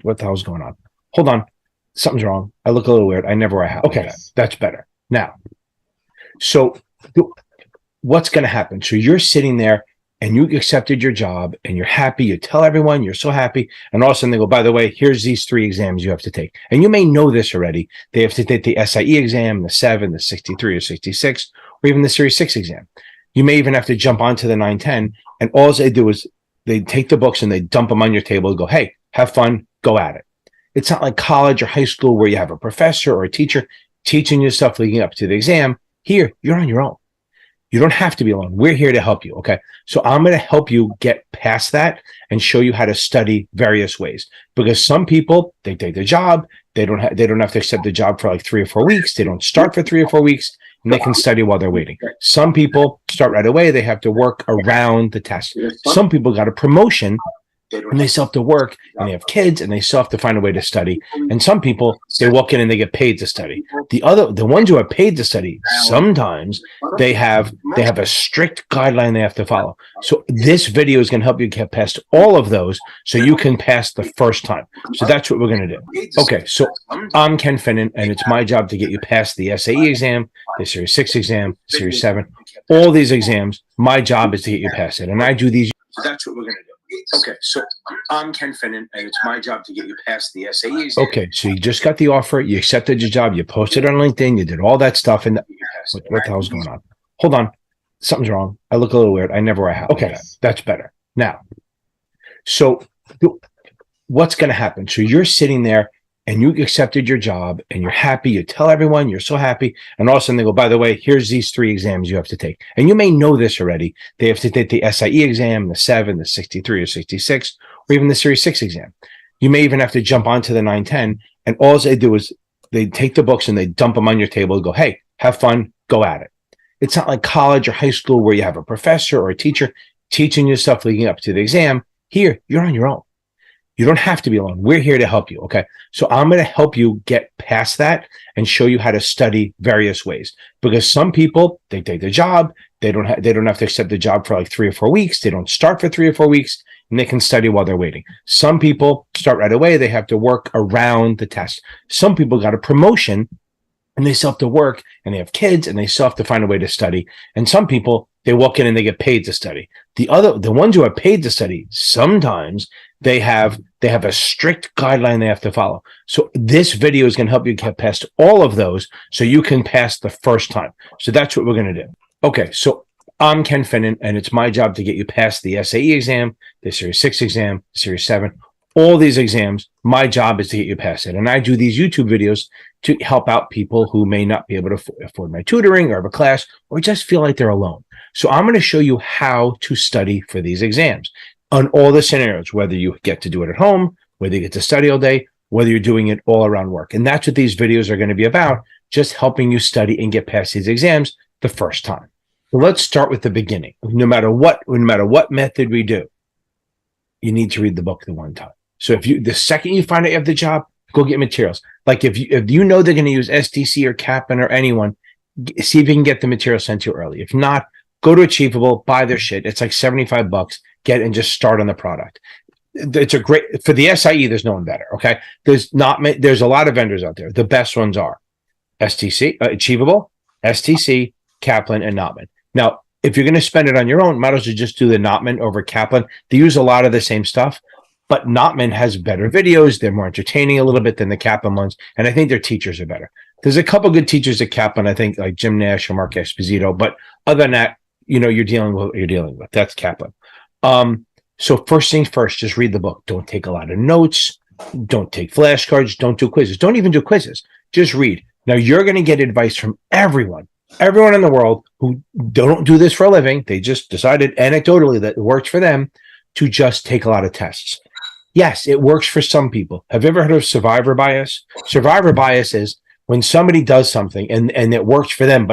What the hell's going on? Hold on. Something's wrong. I look a little weird. I never wear a hat. Okay, that's better. Now, so what's going to happen? So you're sitting there and you accepted your job and you're happy. You tell everyone you're so happy. And all of a sudden they go, by the way, here's these 3 exams you have to take. And you may know this already. They have to take the SIE exam, the 7, the 63 or 66, or even the Series 6 exam. You may even have to jump onto the 910. And all they do is they take the books and they dump them on your table and go, hey, have fun, go at it. It's not like college or high school where you have a professor or a teacher teaching you stuff leading up to the exam. Here, you're on your own. You don't have to be alone. We're here to help you, okay? So I'm going to help you get past that and show you how to study various ways. Because some people, they take the job, they don't have to accept the job for like 3 or 4 weeks. They don't start for 3 or 4 weeks, and they can study while they're waiting. Some people start right away. They have to work around the test. Some people got a promotion, and they still have to work, and they have kids, and they still have to find a way to study. And some people, they walk in and they get paid to study. The ones who are paid to study, sometimes they have a strict guideline they have to follow. So this video is going to help you get past all of those so you can pass the first time. So that's what we're going to do. Okay, so I'm Ken Finnan, and it's my job to get you past the SIE exam, the Series 6 exam, Series 7, all these exams. My job is to get you past it, and I do these. So that's what we're going to do. Okay, so I'm Ken Finnan, and it's my job to get you past the SAE exam. Okay, so you just got the offer, you accepted your job, you posted on LinkedIn, you did all that stuff, and what the hell's going on? Hold on. Something's wrong. I look a little weird. I never wear a hat. Okay, that's better. Now, so what's going to happen? So you're sitting there and you accepted your job and you're happy. You tell everyone you're so happy. And all of a sudden they go, by the way, here's these 3 exams you have to take. And you may know this already. They have to take the SIE exam, the 7, the 63 or 66, or even the Series 6 exam. You may even have to jump onto the 910. And all they do is they take the books and they dump them on your table and go, hey, have fun, go at it. It's not like college or high school where you have a professor or a teacher teaching you stuff leading up to the exam. Here, you're on your own. You don't have to be alone. We're here to help you, okay? So I'm going to help you get past that and show you how to study various ways. Because some people, they take the job, they don't have to accept the job for like 3 or 4 weeks. They don't start for 3 or 4 weeks, and they can study while they're waiting. Some people start right away. They have to work around the test. Some people got a promotion, and they still have to work, and they have kids, and they still have to find a way to study. And some people, they walk in and they get paid to study. The ones who are paid to study, sometimes they have a strict guideline they have to follow. So this video is going to help you get past all of those so you can pass the first time. So that's what we're going to do. Okay, so I'm Ken Finnan, and it's my job to get you past the SAE exam, the Series 6 exam, Series 7, all these exams. My job is to get you past it. And I do these YouTube videos to help out people who may not be able to afford my tutoring or have a class or just feel like they're alone. So I'm going to show you how to study for these exams on all the scenarios, whether you get to do it at home, whether you get to study all day, whether you're doing it all around work. And that's what these videos are going to be about, just helping you study and get past these exams the first time. So let's start with the beginning. No matter what method we do, you need to read the book the one time. So the second you find out you have the job, go get materials. Like if you know they're going to use STC or Kaplan or anyone, see if you can get the material sent to you early. If not, go to Achievable, buy their shit. It's like $75. Get and just start on the product. It's a great, for the SIE, there's no one better. Okay. There's a lot of vendors out there. The best ones are STC, Achievable, STC, Kaplan, and Notman. Now, if you're going to spend it on your own, might as well just do the Notman over Kaplan. They use a lot of the same stuff, but Notman has better videos. They're more entertaining a little bit than the Kaplan ones. And I think their teachers are better. There's a couple good teachers at Kaplan, I think, like Jim Nash or Mark Esposito. But other than that, you're dealing with what you're dealing with. That's Kaplan. So first things first, just read the book. Don't take a lot of notes. Don't take flashcards. Don't do quizzes. Don't even do quizzes. Just read. Now you're going to get advice from everyone in the world who don't do this for a living. They just decided anecdotally that it works for them to just take a lot of tests. Yes, it works for some people. Have you ever heard of survivor bias? Survivor bias is when somebody does something and it works for them,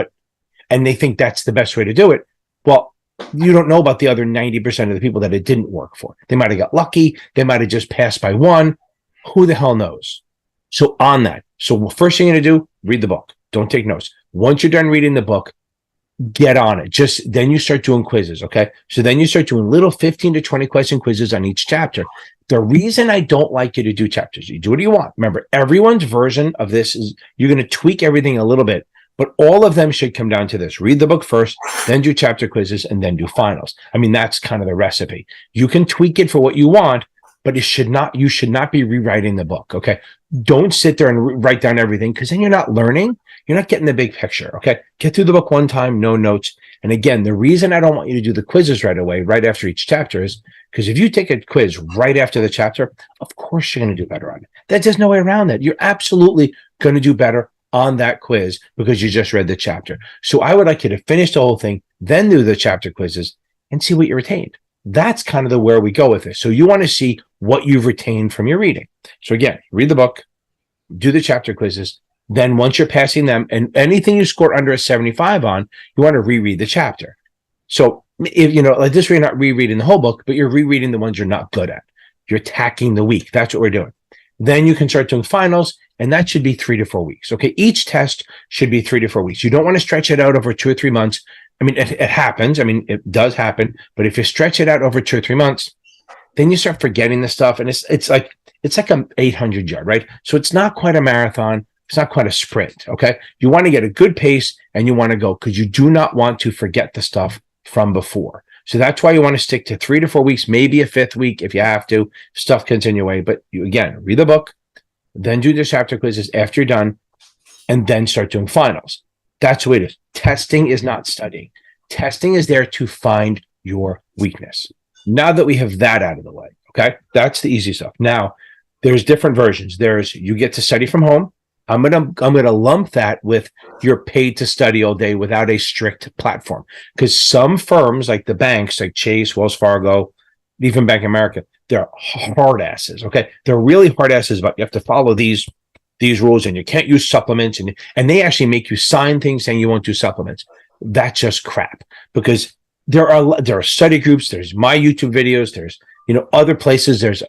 and they think that's the best way to do it. Well, you don't know about the other 90% of the people that it didn't work for. They might have got lucky. They might have just passed by one. Who the hell knows? So on that. So first thing you're going to do, read the book. Don't take notes. Once you're done reading the book, get on it. Then you start doing quizzes, okay? So then you start doing little 15 to 20 question quizzes on each chapter. The reason I don't like you to do chapters, you do what you want. Remember, everyone's version of this is you're going to tweak everything a little bit, but all of them should come down to this. Read the book first, then do chapter quizzes, and then do finals. I mean, that's kind of the recipe. You can tweak it for what you want, but you should not be rewriting the book. Okay. Don't sit there and write down everything, because then you're not learning. You're not getting the big picture. Okay. Get through the book one time, no notes. And again, the reason I don't want you to do the quizzes right away, right after each chapter, is because if you take a quiz right after the chapter, of course you're going to do better on it. There's no way around that. You're absolutely going to do better on that quiz because you just read the chapter. So I would like you to finish the whole thing, then do the chapter quizzes and see what you retained. That's kind of where we go with this. So you want to see what you've retained from your reading. So again, read the book, do the chapter quizzes. Then once you're passing them, and anything you score under a 75 on, you want to reread the chapter. So if like this, you're not rereading the whole book, but you're rereading the ones you're not good at. You're attacking the week. That's what we're doing. Then you can start doing finals, and that should be 3 to 4 weeks. Okay, each test should be 3 to 4 weeks. You don't want to stretch it out over 2 or 3 months. I mean, it happens. I mean, it does happen. But if you stretch it out over 2 or 3 months, then you start forgetting the stuff, and it's like an 800 yard, right? So it's not quite a marathon. It's not quite a sprint. Okay, you want to get a good pace, and you want to go, because you do not want to forget the stuff from before. So that's why you want to stick to 3 to 4 weeks, maybe a 5th week if you have to. Stuff continue away, but you again read the book, then do the chapter quizzes after you're done, and then start doing finals. That's the way it is. Testing is not studying. Testing is there to find your weakness. Now that we have that out of the way, okay, that's the easy stuff. Now, there's different versions. There's you get to study from home. I'm gonna lump that with you're paid to study all day without a strict platform, because some firms like the banks, like Chase, Wells Fargo, even Bank of America, they're hard asses. Okay, they're really hard asses, but you have to follow these rules, and you can't use supplements, and they actually make you sign things saying you won't do supplements. That's just crap, because there are study groups. There's my YouTube videos. There's other places. There's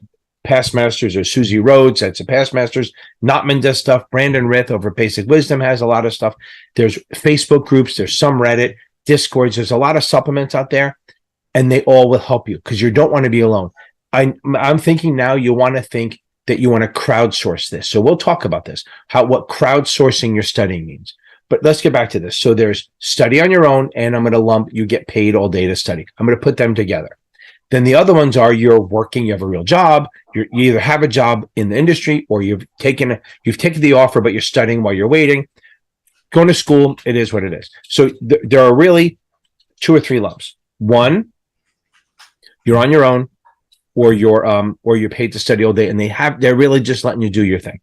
Past Masters, or Susie Rhodes, that's a Past Masters. Notman does stuff. Brandon Rith over Basic Wisdom has a lot of stuff. There's Facebook groups. There's some Reddit, Discords. There's a lot of supplements out there, and they all will help you because you don't want to be alone. I'm thinking now you want to think that you want to crowdsource this. So we'll talk about this, what crowdsourcing your studying means. But let's get back to this. So there's study on your own, and I'm going to lump you get paid all day to study. I'm going to put them together. Then the other ones are you're working, you have a real job, you either have a job in the industry, or you've taken the offer, but you're studying while you're waiting. Going to school, it is what it is. So there are really 2 or 3 lumps. One, you're on your own, or you're paid to study all day, and they're really just letting you do your thing.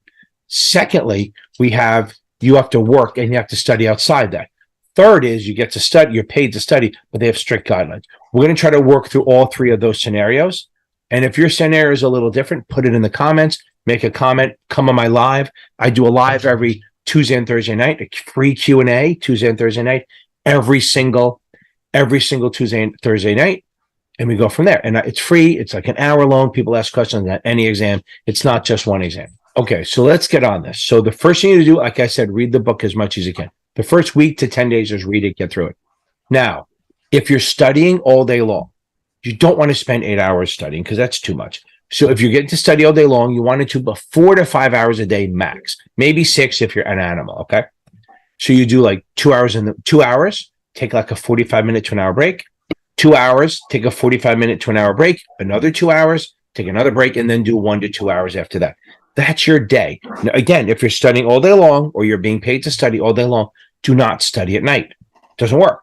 Secondly, you have to work, and you have to study outside that. Third is you get to study, you're paid to study, but they have strict guidelines. We're going to try to work through all 3 of those scenarios. And if your scenario is a little different, put it in the comments, make a comment, come on my live. I do a live every Tuesday and Thursday night, a free Q&A Tuesday and Thursday night, every single Tuesday and Thursday night. And we go from there. And it's free. It's like an hour long. People ask questions on any exam. It's not just one exam. Okay, so let's get on this. So the first thing you do, like I said, read the book as much as you can. The first week to 10 days, just read it, get through it. Now, if you're studying all day long, you don't want to spend 8 hours studying because that's too much. So if you're getting to study all day long, you want it to be 4 to 5 hours a day max, maybe 6 if you're an animal. Okay. So you do like 2 hours in the 2 hours, take like a 45-minute to an hour break, 2 hours, take a 45-minute to an hour break, another 2 hours, take another break, and then do 1 to 2 hours after that. That's your day. Now, again, if you're studying all day long or you're being paid to study all day long, do not study at night. It doesn't work.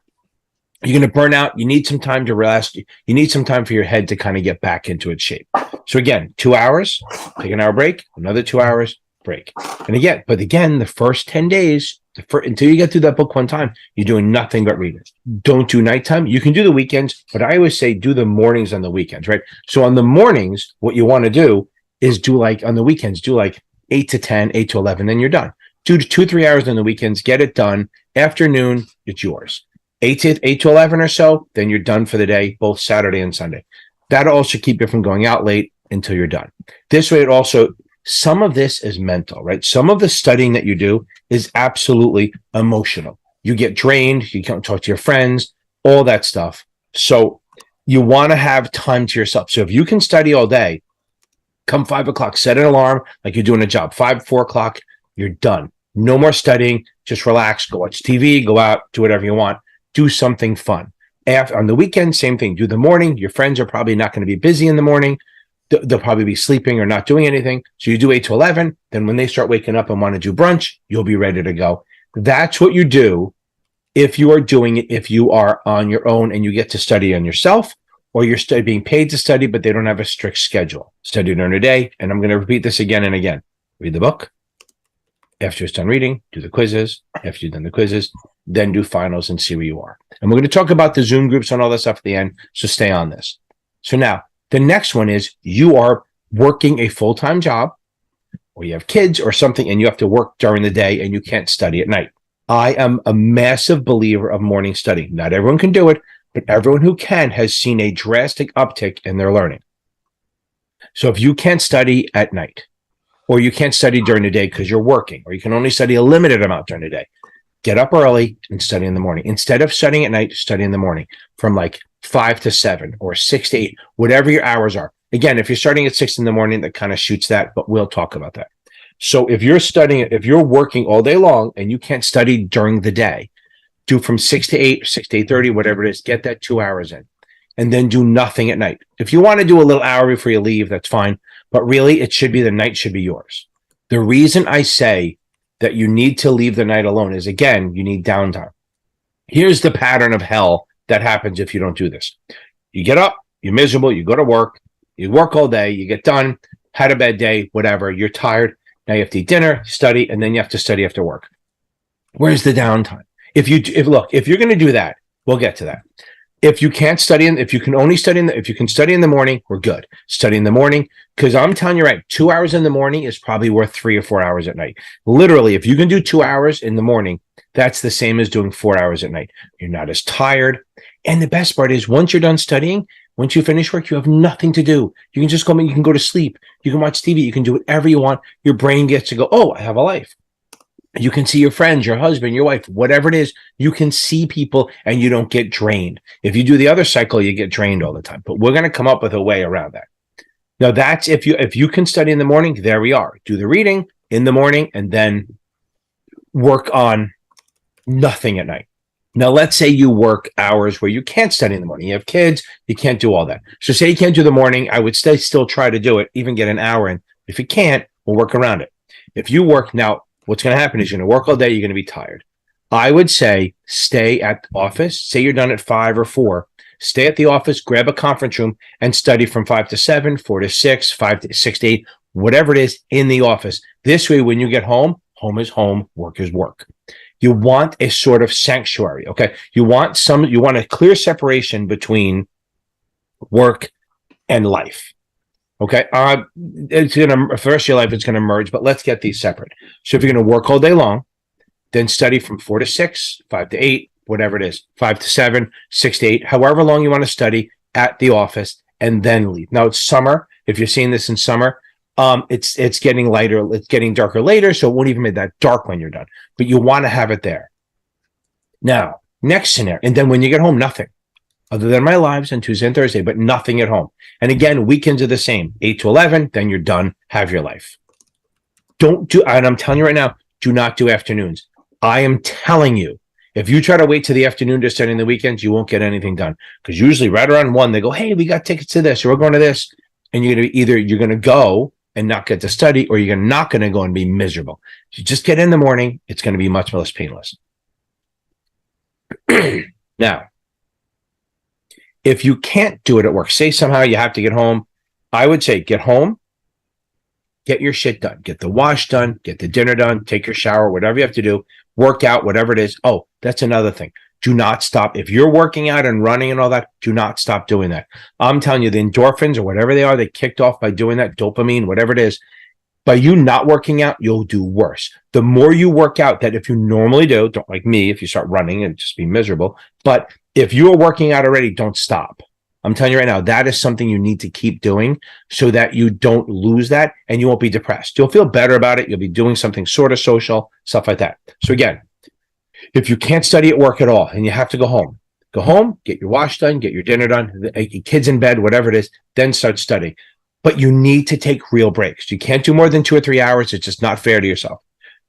You're going to burn out. You need some time to rest. You need some time for your head to kind of get back into its shape. So again, 2 hours, take an hour break, another 2 hours, break. And again, the first 10 days, until you get through that book one time, you're doing nothing but reading. Don't do nighttime. You can do the weekends, but I always say do the mornings on the weekends, right? So on the mornings, what you want to do is on the weekends, do like 8 to 10, 8 to 11, then you're done. 2 to 3 hours on the weekends, get it done. Afternoon, it's yours. 8 to 11 or so, then you're done for the day, both Saturday and Sunday. That'll also keep you from going out late until you're done. This way, some of this is mental, right? Some of the studying that you do is absolutely emotional. You get drained, you can't talk to your friends, all that stuff. So you want to have time to yourself. So if you can study all day, Come 5 o'clock, set an alarm like you're doing a job. 4 o'clock, you're done. No more studying. Just relax. Go watch TV. Go out. Do whatever you want. Do something fun. On the weekend, same thing. Do the morning. Your friends are probably not going to be busy in the morning. They'll probably be sleeping or not doing anything. So you do 8 to 11. Then when they start waking up and want to do brunch, you'll be ready to go. That's what you do if you are doing it, if you are on your own and you get to study on yourself, or you're being paid to study, but they don't have a strict schedule. Study during the day. And I'm going to repeat this again and again. Read the book. After it's done reading, do the quizzes. After you've done the quizzes, then do finals and see where you are. And we're going to talk about the Zoom groups and all that stuff at the end. So stay on this. So now the next one is you are working a full-time job, or you have kids or something, and you have to work during the day and you can't study at night. I am a massive believer of morning study. Not everyone can do it, but everyone who can has seen a drastic uptick in their learning. So if you can't study at night, or you can't study during the day because you're working, or you can only study a limited amount during the day, get up early and study in the morning. Instead of studying at night, study in the morning from like 5 to 7 or 6 to 8, whatever your hours are. Again, if you're starting at 6 in the morning, that kind of shoots that, but we'll talk about that. So if you're studying, if you're working all day long and you can't study during the day, do from 6 to 8, 6 to 8:30, whatever it is, get that 2 hours in, and then do nothing at night. If you want to do a little hour before you leave, that's fine. But really, it should be the night should be yours. The reason I say that you need to leave the night alone is, again, you need downtime. Here's the pattern of hell that happens if you don't do this. You get up, you're miserable, you go to work, you work all day, you get done, had a bad day, whatever, you're tired. Now you have to eat dinner, study, and then you have to study after work. Where's the downtime? If you're going to do that, we'll get to that. If you can't study, if you can study in the morning, we're good. Study in the morning, because I'm telling you right, 2 hours in the morning is probably worth 3 or 4 hours at night. Literally, if you can do 2 hours in the morning, that's the same as doing 4 hours at night. You're not as tired. And the best part is, once you're done studying, once you finish work, you have nothing to do. You can just you can go to sleep. You can watch TV. You can do whatever you want. Your brain gets to go, oh, I have a life. You can see your friends, your husband, your wife, whatever it is. You can see people and you don't get drained. If you do the other cycle, you get drained all the time. But we're going to come up with a way around that. Now, that's if you can study in the morning, there we are. Do the reading in the morning and then work on nothing at night. Now, let's say you work hours where you can't study in the morning. You have kids, you can't do all that. So say you can't do the morning, I would still try to do it, even get an hour in. If you can't, we'll work around it. If you work now, what's going to happen is you're going to work all day, you're going to be tired. I would say stay at the office. Say you're done at 5 or 4. Stay at the office, grab a conference room, and study from 5 to 7, 4 to 6, 5 to 6 to 8, whatever it is in the office. This way, when you get home, home is home, work is work. You want a sort of sanctuary, okay? You want a clear separation between work and life, okay? It's going to, for the rest of your life, it's going to merge, but let's get these separate. So if you're going to work all day long, then study from 4 to 6, 5 to 8, whatever it is, 5 to 7, 6 to 8, however long you want to study at the office, and then leave. Now, it's summer. If you're seeing this in summer, it's getting lighter, it's getting darker later, so it won't even be that dark when you're done. But you want to have it there. Now, next scenario, and then when you get home, nothing. Other than my lives on Tuesday and Thursday, but nothing at home. And again, weekends are the same. 8 to 11, then you're done. Have your life. And I'm telling you right now, do not do afternoons. I am telling you, if you try to wait till the afternoon to study in the weekends, you won't get anything done. Because usually right around 1, they go, hey, we got tickets to this, or we're going to this. And you're going to go and not get to study, or you're not going to go and be miserable. If you just get in the morning, it's going to be much less painless. Now, if you can't do it at work, say somehow you have to get home, I would say get home, get your shit done, get the wash done, get the dinner done, take your shower, whatever you have to do, work out, whatever it is. Oh, that's another thing. Do not stop. If you're working out and running and all that, do not stop doing that. I'm telling you, the endorphins or whatever they are, they kicked off by doing that, dopamine, whatever it is. By you not working out, you'll do worse. The more you work out, that if you normally do, don't like me, if you start running and just be miserable. But if you are working out already, don't stop. I'm telling you right now, that is something you need to keep doing so that you don't lose that and you won't be depressed. You'll feel better about it. You'll be doing something sort of social, stuff like that. So again, if you can't study at work at all and you have to go home, get your wash done, get your dinner done, your kids in bed, whatever it is, then start studying. but you need to take real breaks. You can't do more than 2 or 3 hours. It's just not fair to yourself.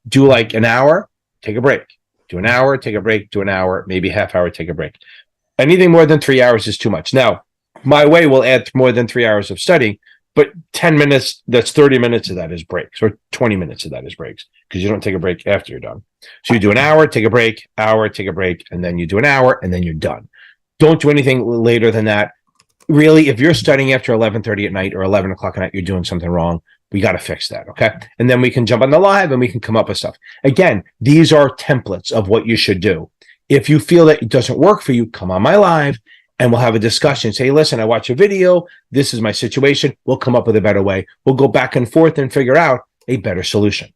Do like an hour, take a break. Do an hour, take a break. Do an hour, maybe half hour, take a break. Anything more than 3 hours is too much. Now, my way will add more than 3 hours of studying, but 10 minutes, that's 30 minutes of that is breaks, or 20 minutes of that is breaks, because you don't take a break after you're done. So you do an hour, take a break, hour, take a break, and then you do an hour, and then you're done. Don't do anything later than that. Really, if you're studying after 11:30 at night or 11 o'clock at night, you're doing something wrong. We got to fix that, okay? And then we can jump on the live and we can come up with stuff. Again, these are templates of what you should do. If you feel that it doesn't work for you, come on my live and we'll have a discussion. Say, listen, I watch a video. This is my situation. We'll come up with a better way. We'll go back and forth and figure out a better solution.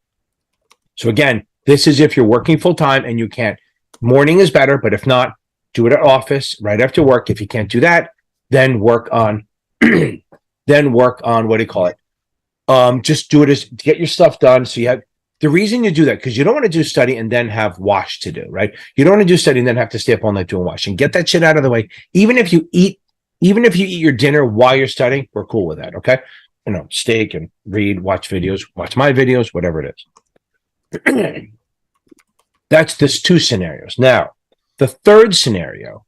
So again, this is if you're working full time and you can't. Morning is better, but if not, do it at office right after work. If you can't do that, then work on, what do you call it? Just do it as get your stuff done. So you have the reason you do that, because you don't want to do study and then have wash to do, right? You don't want to do study and then have to stay up all night doing wash, and get that shit out of the way. Even if you eat your dinner while you're studying, we're cool with that. Okay. Steak and read, watch videos, watch my videos, whatever it is. That's this 2 scenarios. Now, the third scenario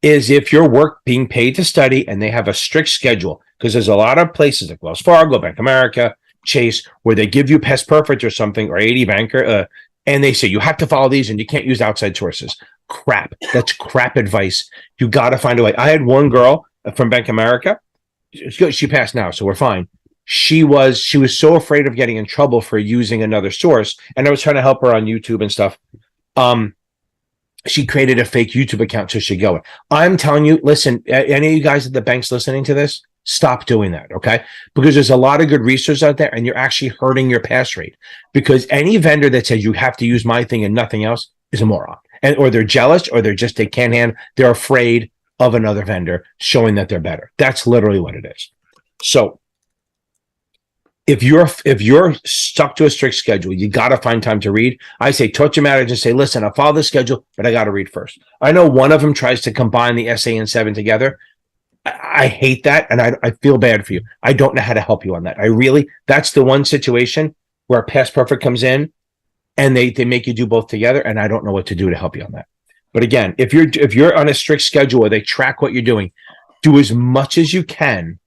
is if you're being paid to study and they have a strict schedule, because there's a lot of places like Wells Fargo, Bank of America, Chase, where they give you Past Perfect or something, or 80 Banker, and they say you have to follow these and you can't use outside sources. Crap. That's crap advice. You got to find a way. I had one girl from Bank of America. She passed now, so we're fine. She was so afraid of getting in trouble for using another source, and I was trying to help her on YouTube and stuff. She created a fake YouTube account so she'd go. I'm telling you, listen, any of you guys at the banks listening to this, stop doing that, okay? Because there's a lot of good research out there, and you're actually hurting your pass rate. Because any vendor that says you have to use my thing and nothing else is a moron. Or they're jealous, or they can't handle, they're afraid of another vendor showing that they're better. That's literally what it is. So if you're stuck to a strict schedule, you got to find time to read. I say, talk to your manager and say, listen, I'll follow the schedule, but I got to read first. I know one of them tries to combine the SIE and 7 together. I hate that, and I feel bad for you. I don't know how to help you on that. That's the one situation where Past Perfect comes in and they make you do both together, and I don't know what to do to help you on that. But again, if you're on a strict schedule where they track what you're doing, do as much as you can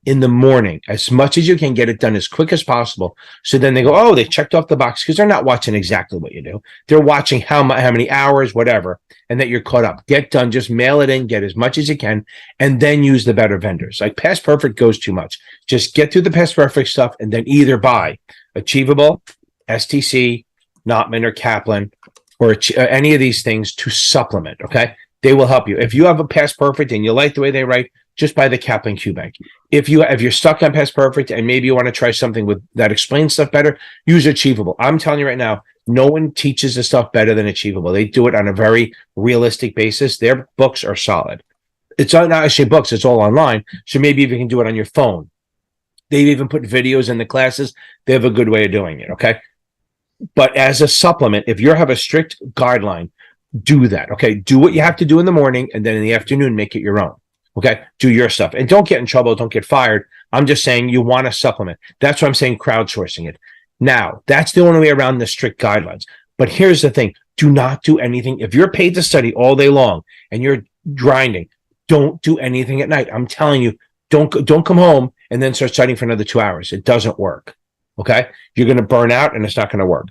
in the morning, as much as you can, get it done as quick as possible. So then they go, oh, they checked off the box, because they're not watching exactly what you do. They're watching how many hours, whatever, and that you're caught up. Get done, just mail it in, get as much as you can, and then use the better vendors. Like Past Perfect goes too much. Just get through the Past Perfect stuff and then either buy Achievable, STC, Notman, or Kaplan, or any of these things to supplement, okay? They will help you. If you have a Past Perfect and you like the way they write, just buy the Kaplan QBank. If you're stuck on Past Perfect and maybe you want to try something that explains stuff better, use Achievable. I'm telling you right now, no one teaches the stuff better than Achievable. They do it on a very realistic basis. Their books are solid. It's not actually books, it's all online. So maybe if you can do it on your phone. They've even put videos in the classes. They have a good way of doing it, okay? But as a supplement, if you have a strict guideline, do that, okay? Do what you have to do in the morning, and then in the afternoon, make it your own. Okay, do your stuff, and don't get in trouble. Don't get fired. I'm just saying you want to supplement. That's why I'm saying crowdsourcing it. Now, that's the only way around the strict guidelines. But here's the thing. Do not do anything. If you're paid to study all day long and you're grinding, don't do anything at night. I'm telling you, don't come home and then start studying for another 2 hours. It doesn't work. Okay, you're going to burn out and it's not going to work.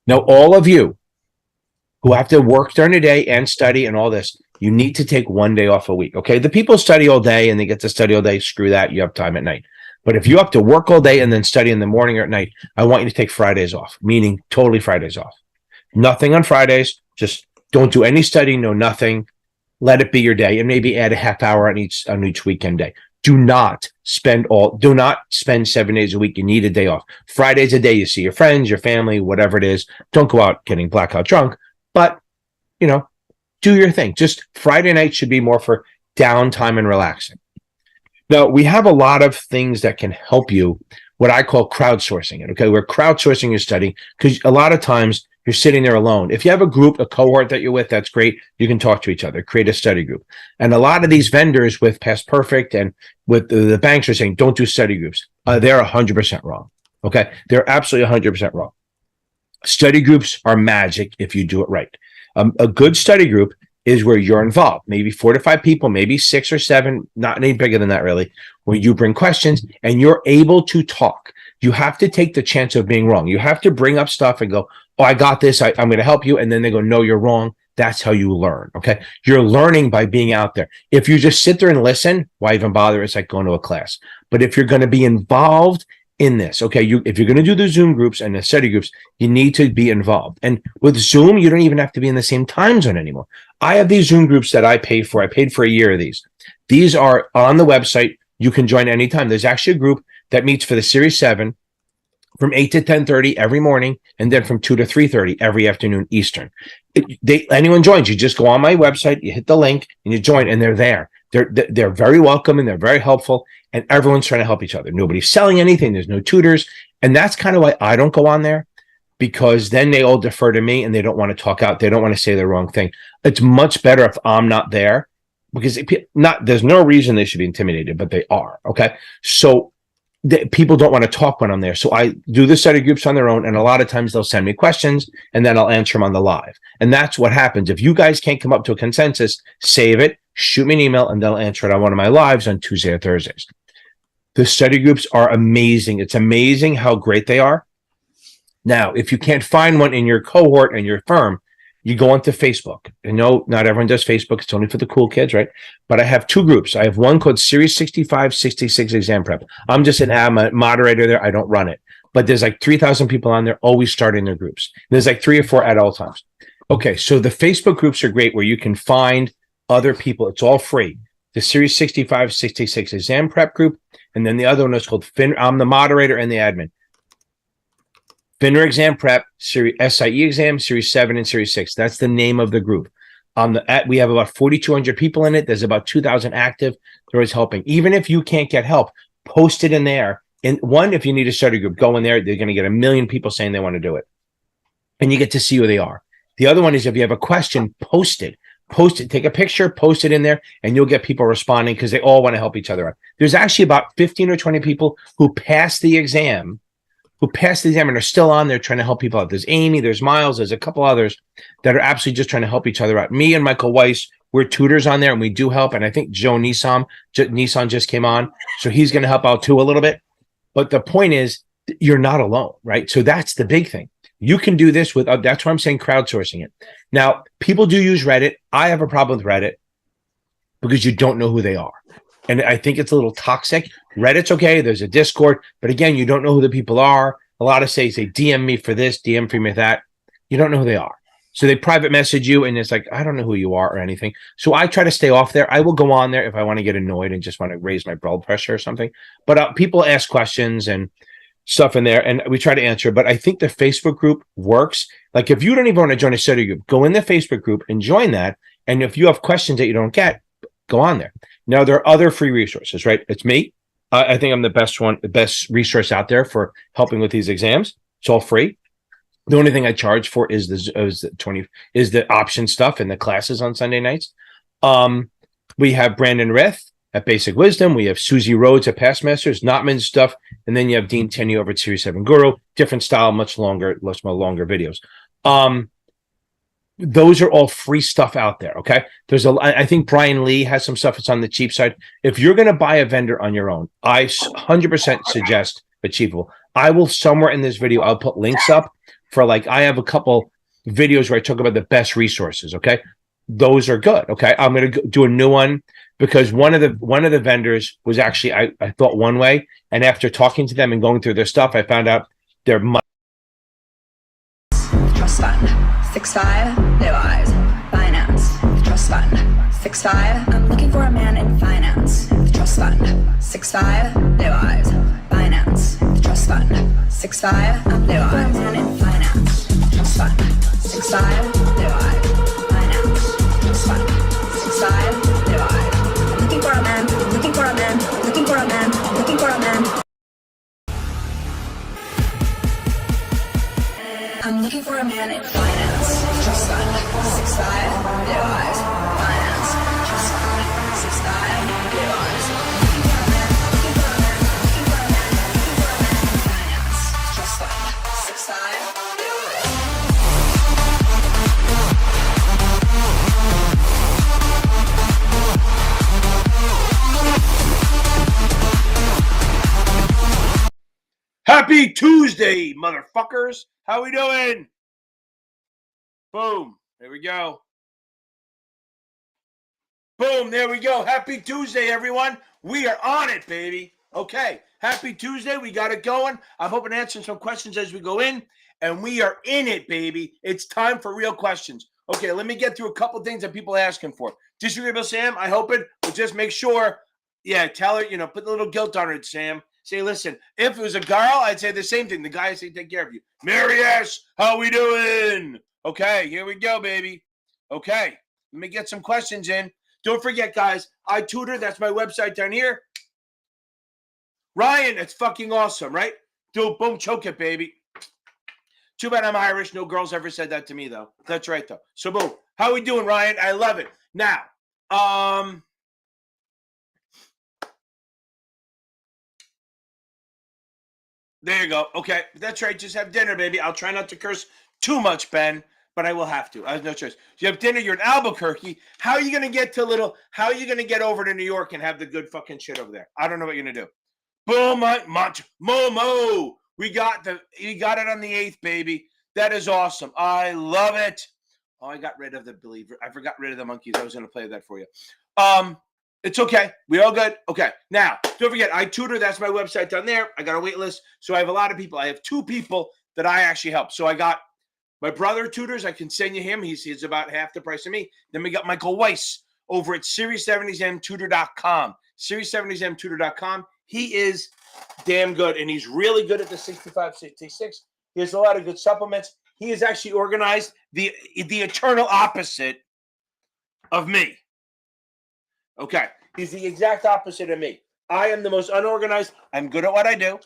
Now, all of you who have to work during the day and study and all this, you need to take one day off a week, okay? The people study all day and they get to study all day, screw that, you have time at night. But if you have to work all day and then study in the morning or at night, I want you to take Fridays off, meaning totally Fridays off. Nothing on Fridays, just don't do any studying, no nothing. Let it be your day, and maybe add a half hour on each weekend day. Do not spend 7 days a week. You need a day off. Friday's a day you see your friends, your family, whatever it is. Don't go out getting blackout drunk, but, do your thing. Just Friday night should be more for downtime and relaxing. Now, we have a lot of things that can help you, what I call crowdsourcing it, okay? We're crowdsourcing your study because a lot of times you're sitting there alone. If you have a group, a cohort that you're with, that's great. You can talk to each other, create a study group. And a lot of these vendors with Past Perfect and with the banks are saying, don't do study groups. They're 100% wrong. Okay. They're absolutely 100% wrong. Study groups are magic if you do it right. A good study group is where you're involved, maybe 4 to 5 people, maybe 6 or 7, not any bigger than that really, where you bring questions and you're able to talk. You have to take the chance of being wrong. You have to bring up stuff and go, oh, I got this. I'm going to help you. And then they go, no, you're wrong. That's how you learn. Okay. You're learning by being out there. If you just sit there and listen, why even bother? It's like going to a class. But if you're going to be involved in this, okay, if you're going to do the Zoom groups and the study groups, you need to be involved. And with Zoom, you don't even have to be in the same time zone anymore. I have these Zoom groups that I paid for. I paid for a year of these. These are on the website. You can join anytime. There's actually a group that meets for the Series 7 from 8 to 10:30 every morning, and then from 2 to 3:30 every afternoon Eastern. Anyone joins, you just go on my website, you hit the link, and you join, and they're there. They're very welcome, and they're very helpful, and everyone's trying to help each other. Nobody's selling anything. There's no tutors, and that's kind of why I don't go on there, because then they all defer to me, and they don't want to talk out. They don't want to say the wrong thing. It's much better if I'm not there, because there's no reason they should be intimidated, but they are, okay? So people don't want to talk when I'm there. So I do the study groups on their own. And a lot of times they'll send me questions and then I'll answer them on the live. And that's what happens. If you guys can't come up to a consensus, save it, shoot me an email, and they'll answer it on one of my lives on Tuesday or Thursdays. The study groups are amazing. It's amazing how great they are. Now, if you can't find one in your cohort and your firm, you go onto Facebook. I know not everyone does Facebook. It's only for the cool kids, right? But I have 2 groups. I have one called Series 65, 66 Exam Prep. I'm just I'm a moderator there. I don't run it. But there's like 3,000 people on there always starting their groups. There's like 3 or 4 at all times. Okay, so the Facebook groups are great where you can find other people. It's all free. The Series 65, 66 Exam Prep group. And then the other one is called I'm the moderator and the admin. FINRA Exam Prep, Series SIE Exam, Series 7 and Series 6. That's the name of the group. We have about 4,200 people in it. There's about 2,000 active. They're always helping. Even if you can't get help, post it in there. And one, if you need a study group, go in there. They're going to get 1 million people saying they want to do it. And you get to see who they are. The other one is if you have a question, post it. Post it. Take a picture, post it in there, and you'll get people responding because they all want to help each other out. There's actually about 15 or 20 people who passed the exam and are still on there trying to help people out. There's Amy, there's Miles, there's a couple others that are absolutely just trying to help each other out. Me and Michael Weiss, we're tutors on there and we do help. And I think Joe Nissan just came on, so he's going to help out too a little bit. But the point is, you're not alone, right? So that's the big thing. You can do this with, that's why I'm saying crowdsourcing it. Now, people do use Reddit. I have a problem with Reddit because you don't know who they are. And I think it's a little toxic. Reddit's okay. There's a Discord. But again, you don't know who the people are. A lot of say DM me for this, DM for me for that. You don't know who they are. So they private message you and it's like, I don't know who you are or anything. So I try to stay off there. I will go on there if I want to get annoyed and just want to raise my blood pressure or something. But people ask questions and stuff in there and we try to answer. But I think the Facebook group works. Like if you don't even want to join a study group, go in the Facebook group and join that. And if you have questions that you don't get, go on there. Now, there are other free resources, right? It's me. I think I'm the best resource out there for helping with these exams. It's all free. The only thing I charge for is the option stuff and the classes on Sunday nights. We have Brandon Rith at Basic Wisdom. We have Susie Rhodes at Past Masters, Notman's stuff. And then you have Dean Tenney over at Series 7 Guru. Different style, much more longer videos. Those are all free stuff out there, okay? I think Brian Lee has some stuff that's on the cheap side. If you're going to buy a vendor on your own, I 100% suggest Achievable. I will, somewhere in this video, I'll put links up for I have a couple videos where I talk about the best resources, okay? Those are good, okay? I'm going to do a new one because one of the vendors was actually, I thought one way, and after talking to them and going through their stuff, I found out they're much. Trust fund. 6'5", blue eyes, finance, trust fund. 6'5", I'm looking for a man in finance, trust fund. 6'5", blue eyes, finance, trust fund. 6'5", I'm blue eyes, man in finance, trust fund. 6'5", blue eyes, finance, trust fund. 6'5", blue eyes. I'm looking for a man, looking for a man, looking for a man, looking for a man. I'm looking for a man in finance. Trust fund. 6'5", blue eyes. Finance. Trust fund. 6'5", blue eyes. Looking for a man. Looking for a man. Looking for a man. Looking for a man in finance. Trust fund. 6'5", blue eyes. Happy Tuesday, motherfuckers. How we doing? Boom. There we go. Boom. There we go. Happy Tuesday, everyone. We are on it, baby. Okay. Happy Tuesday. We got it going. I'm hoping to answer some questions as we go in. And we are in it, baby. It's time for real questions. Okay, let me get through a couple things that people are asking for. Disagreeable Sam, I hope it. But just make sure, tell her, put a little guilt on it, Sam. Say, listen, if it was a girl, I'd say the same thing. The guy would say, take care of you. Mary S., how we doing? Okay, here we go, baby. Okay, let me get some questions in. Don't forget, guys, I tutor. That's my website down here. Ryan, that's fucking awesome, right? Dude, boom, choke it, baby. Too bad I'm Irish. No girls ever said that to me, though. That's right, though. So, boom. How we doing, Ryan? I love it. Now, there you go. Okay, that's right. Just have dinner, baby. I'll try not to curse too much, Ben, but I will have to. I have no choice. You have dinner. You're in Albuquerque. How are you going to get to how are you going to get over to New York and have the good fucking shit over there? I don't know what you're going to do. Boom, Momo. You got it on the 8th, baby. That is awesome. I love it. Oh, I got rid of the believer. I forgot rid of the monkeys. I was going to play that for you. It's okay. We all good? Okay. Now, don't forget, I tutor. That's my website down there. I got a wait list. So I have a lot of people. I have 2 people that I actually help. So I got my brother tutors. I can send you him. He's about half the price of me. Then we got Michael Weiss over at Series70mtutor.com. Series70mtutor.com. He is damn good, and he's really good at the 65, 66. He has a lot of good supplements. He has actually organized the eternal opposite of me. Okay, he's the exact opposite of me. I am the most unorganized. I'm good at what I do.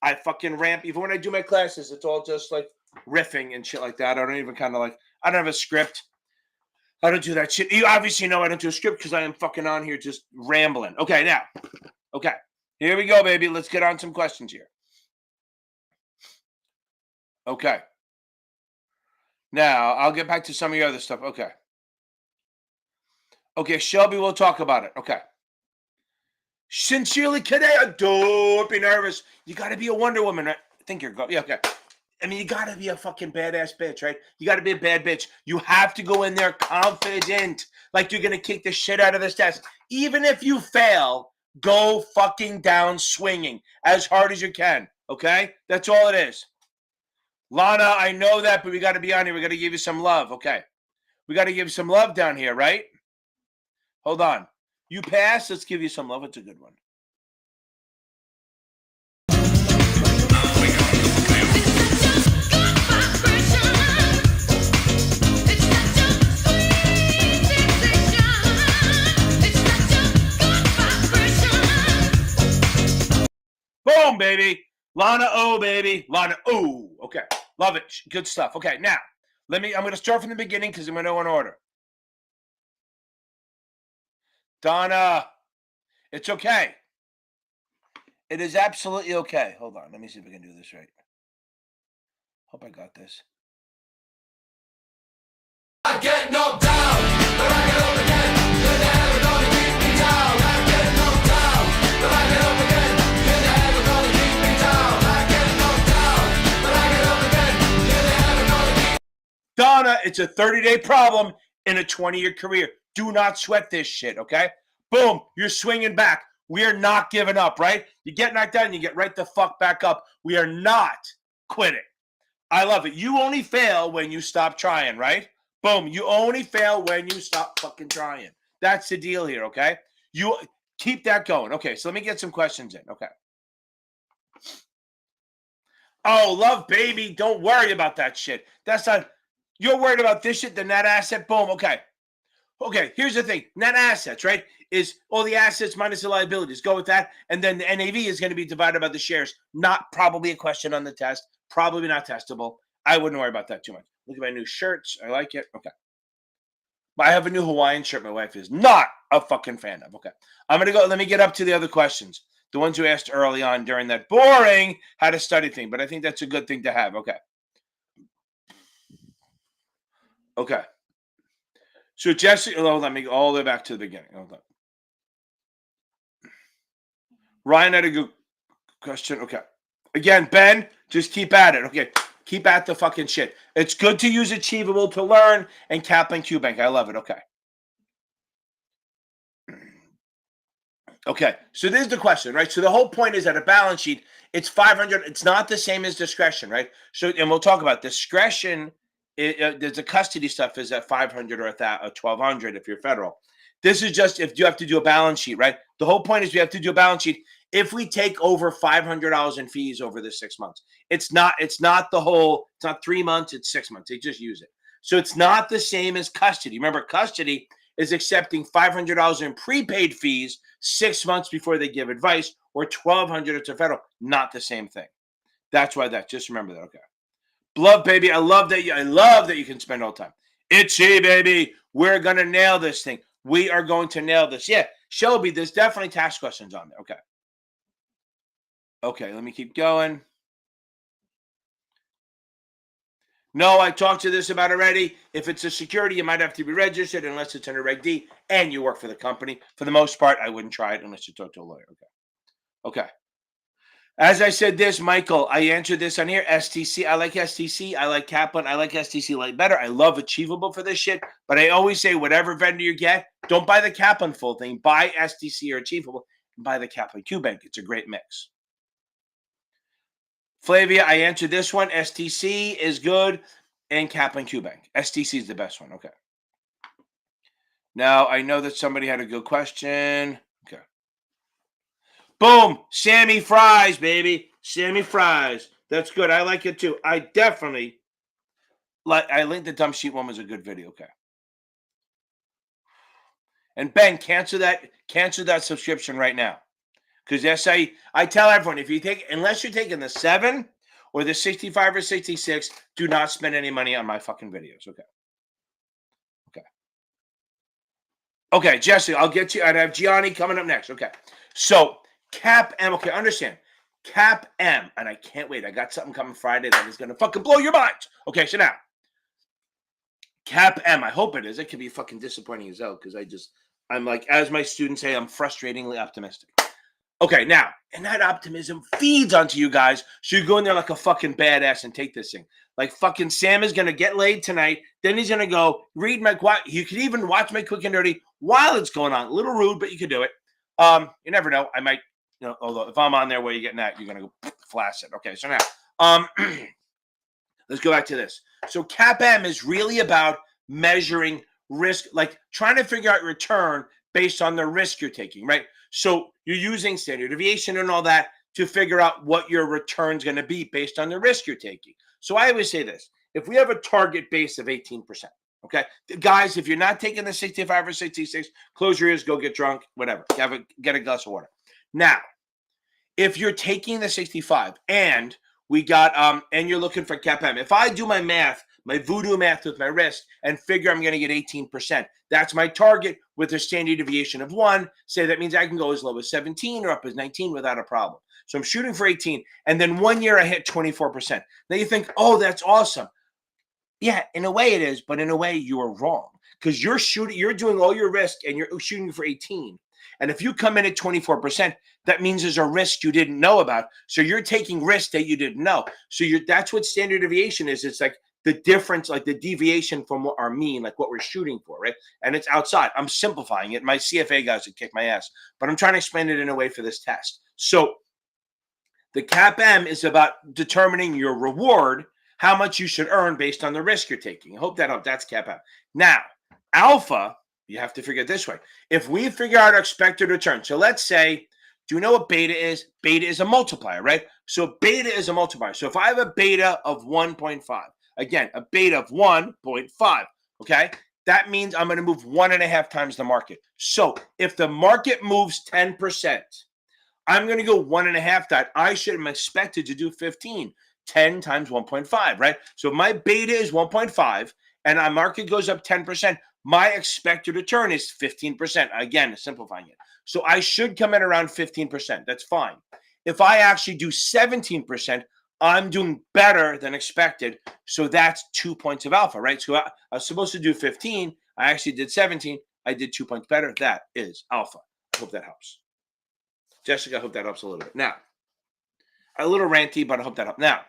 I fucking ramp. Even when I do my classes, it's all just like riffing and shit like that. I don't even I don't have a script. I don't do that shit. You obviously know I don't do a script because I am fucking on here just rambling. Okay, now. Okay, here we go, baby. Let's get on some questions here. Okay. Now, I'll get back to some of your other stuff. Okay. Okay, Shelby, we'll talk about it. Okay. Sincerely, Kadea, don't be nervous. You got to be a Wonder Woman, right? I think you're good. Yeah, okay. I mean, you got to be a fucking badass bitch, right? You got to be a bad bitch. You have to go in there confident, like you're going to kick the shit out of this test. Even if you fail, go fucking down swinging as hard as you can, okay? That's all it is. Lana, I know that, but we got to be on here. We got to give you some love, okay? We got to give you some love down here, right? Hold on. You passed. Let's give you some love. It's a good one. Boom, baby. Lana O, baby. Lana O. Okay. Love it. Good stuff. Okay, now, I'm going to start from the beginning because I'm going to go in order. Donna, it's okay. It is absolutely okay. Hold on. Let me see if I can do this right. Hope I got this. I get knocked down, but I get up again. You're never gonna keep me down. I get knocked down, but I get up again. You're never gonna keep me down. I get knocked down, but I get up again. You're never gonna keep. Donna, it's a 30-day problem in a 20-year career. Do not sweat this shit, okay? Boom, you're swinging back. We are not giving up, right? You get knocked down, you get right the fuck back up. We are not quitting. I love it. You only fail when you stop trying, right? Boom, you only fail when you stop fucking trying. That's the deal here, okay? You keep that going. Okay, so let me get some questions in, okay? Oh, love, baby, don't worry about that shit. That's not, you're worried about this shit, the net asset, boom, okay. Okay, here's the thing. Net assets, right, is all the assets minus the liabilities. Go with that. And then the NAV is going to be divided by the shares. Not probably a question on the test. Probably not testable. I wouldn't worry about that too much. Look at my new shirts. I like it. Okay. But I have a new Hawaiian shirt my wife is not a fucking fan of. Okay. I'm going to go. Let me get up to the other questions. The ones you asked early on during that boring how to study thing. But I think that's a good thing to have. Okay. Okay. So Jesse, let me go all the way back to the beginning. Hold on. Ryan had a good question. Okay. Again, Ben, just keep at it. Okay. Keep at the fucking shit. It's good to use Achievable to learn and Kaplan QBank. I love it. Okay. Okay. So this is the question, right? So the whole point is that a balance sheet, it's 500. It's not the same as discretion, right? So, and we'll talk about discretion. There's the custody stuff is at 500 or 1,200 if you're federal. This is just if you have to do a balance sheet, right? The whole point is we have to do a balance sheet if we take over $500 in fees over the 6 months. It's not the whole, it's not 3 months, it's 6 months. They just use it. So it's not the same as custody. Remember, custody is accepting $500 in prepaid fees 6 months before they give advice, or $1,200 to federal. Not the same thing. That's why just remember that. Okay. Love, baby. I love that you can spend all the time. Itchy, baby. We're gonna nail this thing. We are going to nail this. Yeah, Shelby, there's definitely tax questions on there. Okay. Okay, let me keep going. No, I talked to this about already. If it's a security, you might have to be registered unless it's under Reg D and you work for the company. For the most part, I wouldn't try it unless you talk to a lawyer. Okay. Okay. As I said this, Michael, I answered this on here. STC, I like STC. I like Kaplan. I like STC like better. I love Achievable for this shit. But I always say whatever vendor you get, don't buy the Kaplan full thing. Buy STC or Achievable and buy the Kaplan QBank. It's a great mix. Flavia, I answered this one. STC is good and Kaplan QBank. STC is the best one. Okay. Now, I know that somebody had a good question. Okay. Boom. Sammy Fries, baby. Sammy Fries. That's good. I like it too. I definitely like. I think the dumb sheet one was a good video. Okay. And Ben, cancel that subscription right now. Because SIE, I tell everyone, unless you're taking the 7 or the 65 or 66, do not spend any money on my fucking videos. Okay. Okay. Okay, Jesse, I'll get you. I'd have Gianni coming up next. Okay. So Cap M. Okay, understand. Cap M. And I can't wait. I got something coming Friday that is going to fucking blow your mind. Okay, so now. Cap M. I hope it is. It could be fucking disappointing as hell because I'm like, as my students say, I'm frustratingly optimistic. Okay, now, and that optimism feeds onto you guys, so you go in there like a fucking badass and take this thing. Like fucking Sam is going to get laid tonight, then he's going to go read you could even watch my Quick and Dirty while it's going on. A little rude, but you could do it. You never know. I might, although if I'm on there where you're getting that, you're going to go flash it. Okay, so now, let's go back to this. So Cap M is really about measuring risk, like trying to figure out return based on the risk you're taking, right? So you're using standard deviation and all that to figure out what your return's going to be based on the risk you're taking. So I always say this, if we have a target base of 18%, okay, guys, if you're not taking the 65 or 66, close your ears, go get drunk, whatever, get a glass of water. Now, if you're taking the 65 and we got, and you're looking for Cap M, if I do my math, my voodoo math with my risk and figure I'm going to get 18%. That's my target with a standard deviation of 1. Say that means I can go as low as 17 or up as 19 without a problem. So I'm shooting for 18. And then 1 year I hit 24%. Now you think, oh, that's awesome. Yeah, in a way it is, but in a way you are wrong because you're doing all your risk and you're shooting for 18. And if you come in at 24%, that means there's a risk you didn't know about. So you're taking risk that you didn't know. So that's what standard deviation is. It's like the difference, like the deviation from what our mean, like what we're shooting for, right? And it's outside. I'm simplifying it. My CFA guys would kick my ass, but I'm trying to explain it in a way for this test. So the Cap M is about determining your reward, how much you should earn based on the risk you're taking. I hope that helped. That's Cap M. Now, Alpha, you have to figure it this way. If we figure out our expected return, so let's say, do you know what beta is? Beta is a multiplier, right? So beta is a multiplier. So if I have a beta of 1.5, again, a beta of 1.5, okay? That means I'm going to move 1.5 times the market. So if the market moves 10%, I'm going to go 1.5 that. I should have expected to do 15. 10 times 1.5, right? So my beta is 1.5 and our market goes up 10%. My expected return is 15%. Again, simplifying it. So I should come in around 15%. That's fine. If I actually do 17%, I'm doing better than expected. So that's 2 points of alpha, right? So I was supposed to do 15. I actually did 17. I did 2 points better. That is alpha. I hope that helps. Jessica, I hope that helps a little bit. Now, a little ranty, but I hope that helps. Now,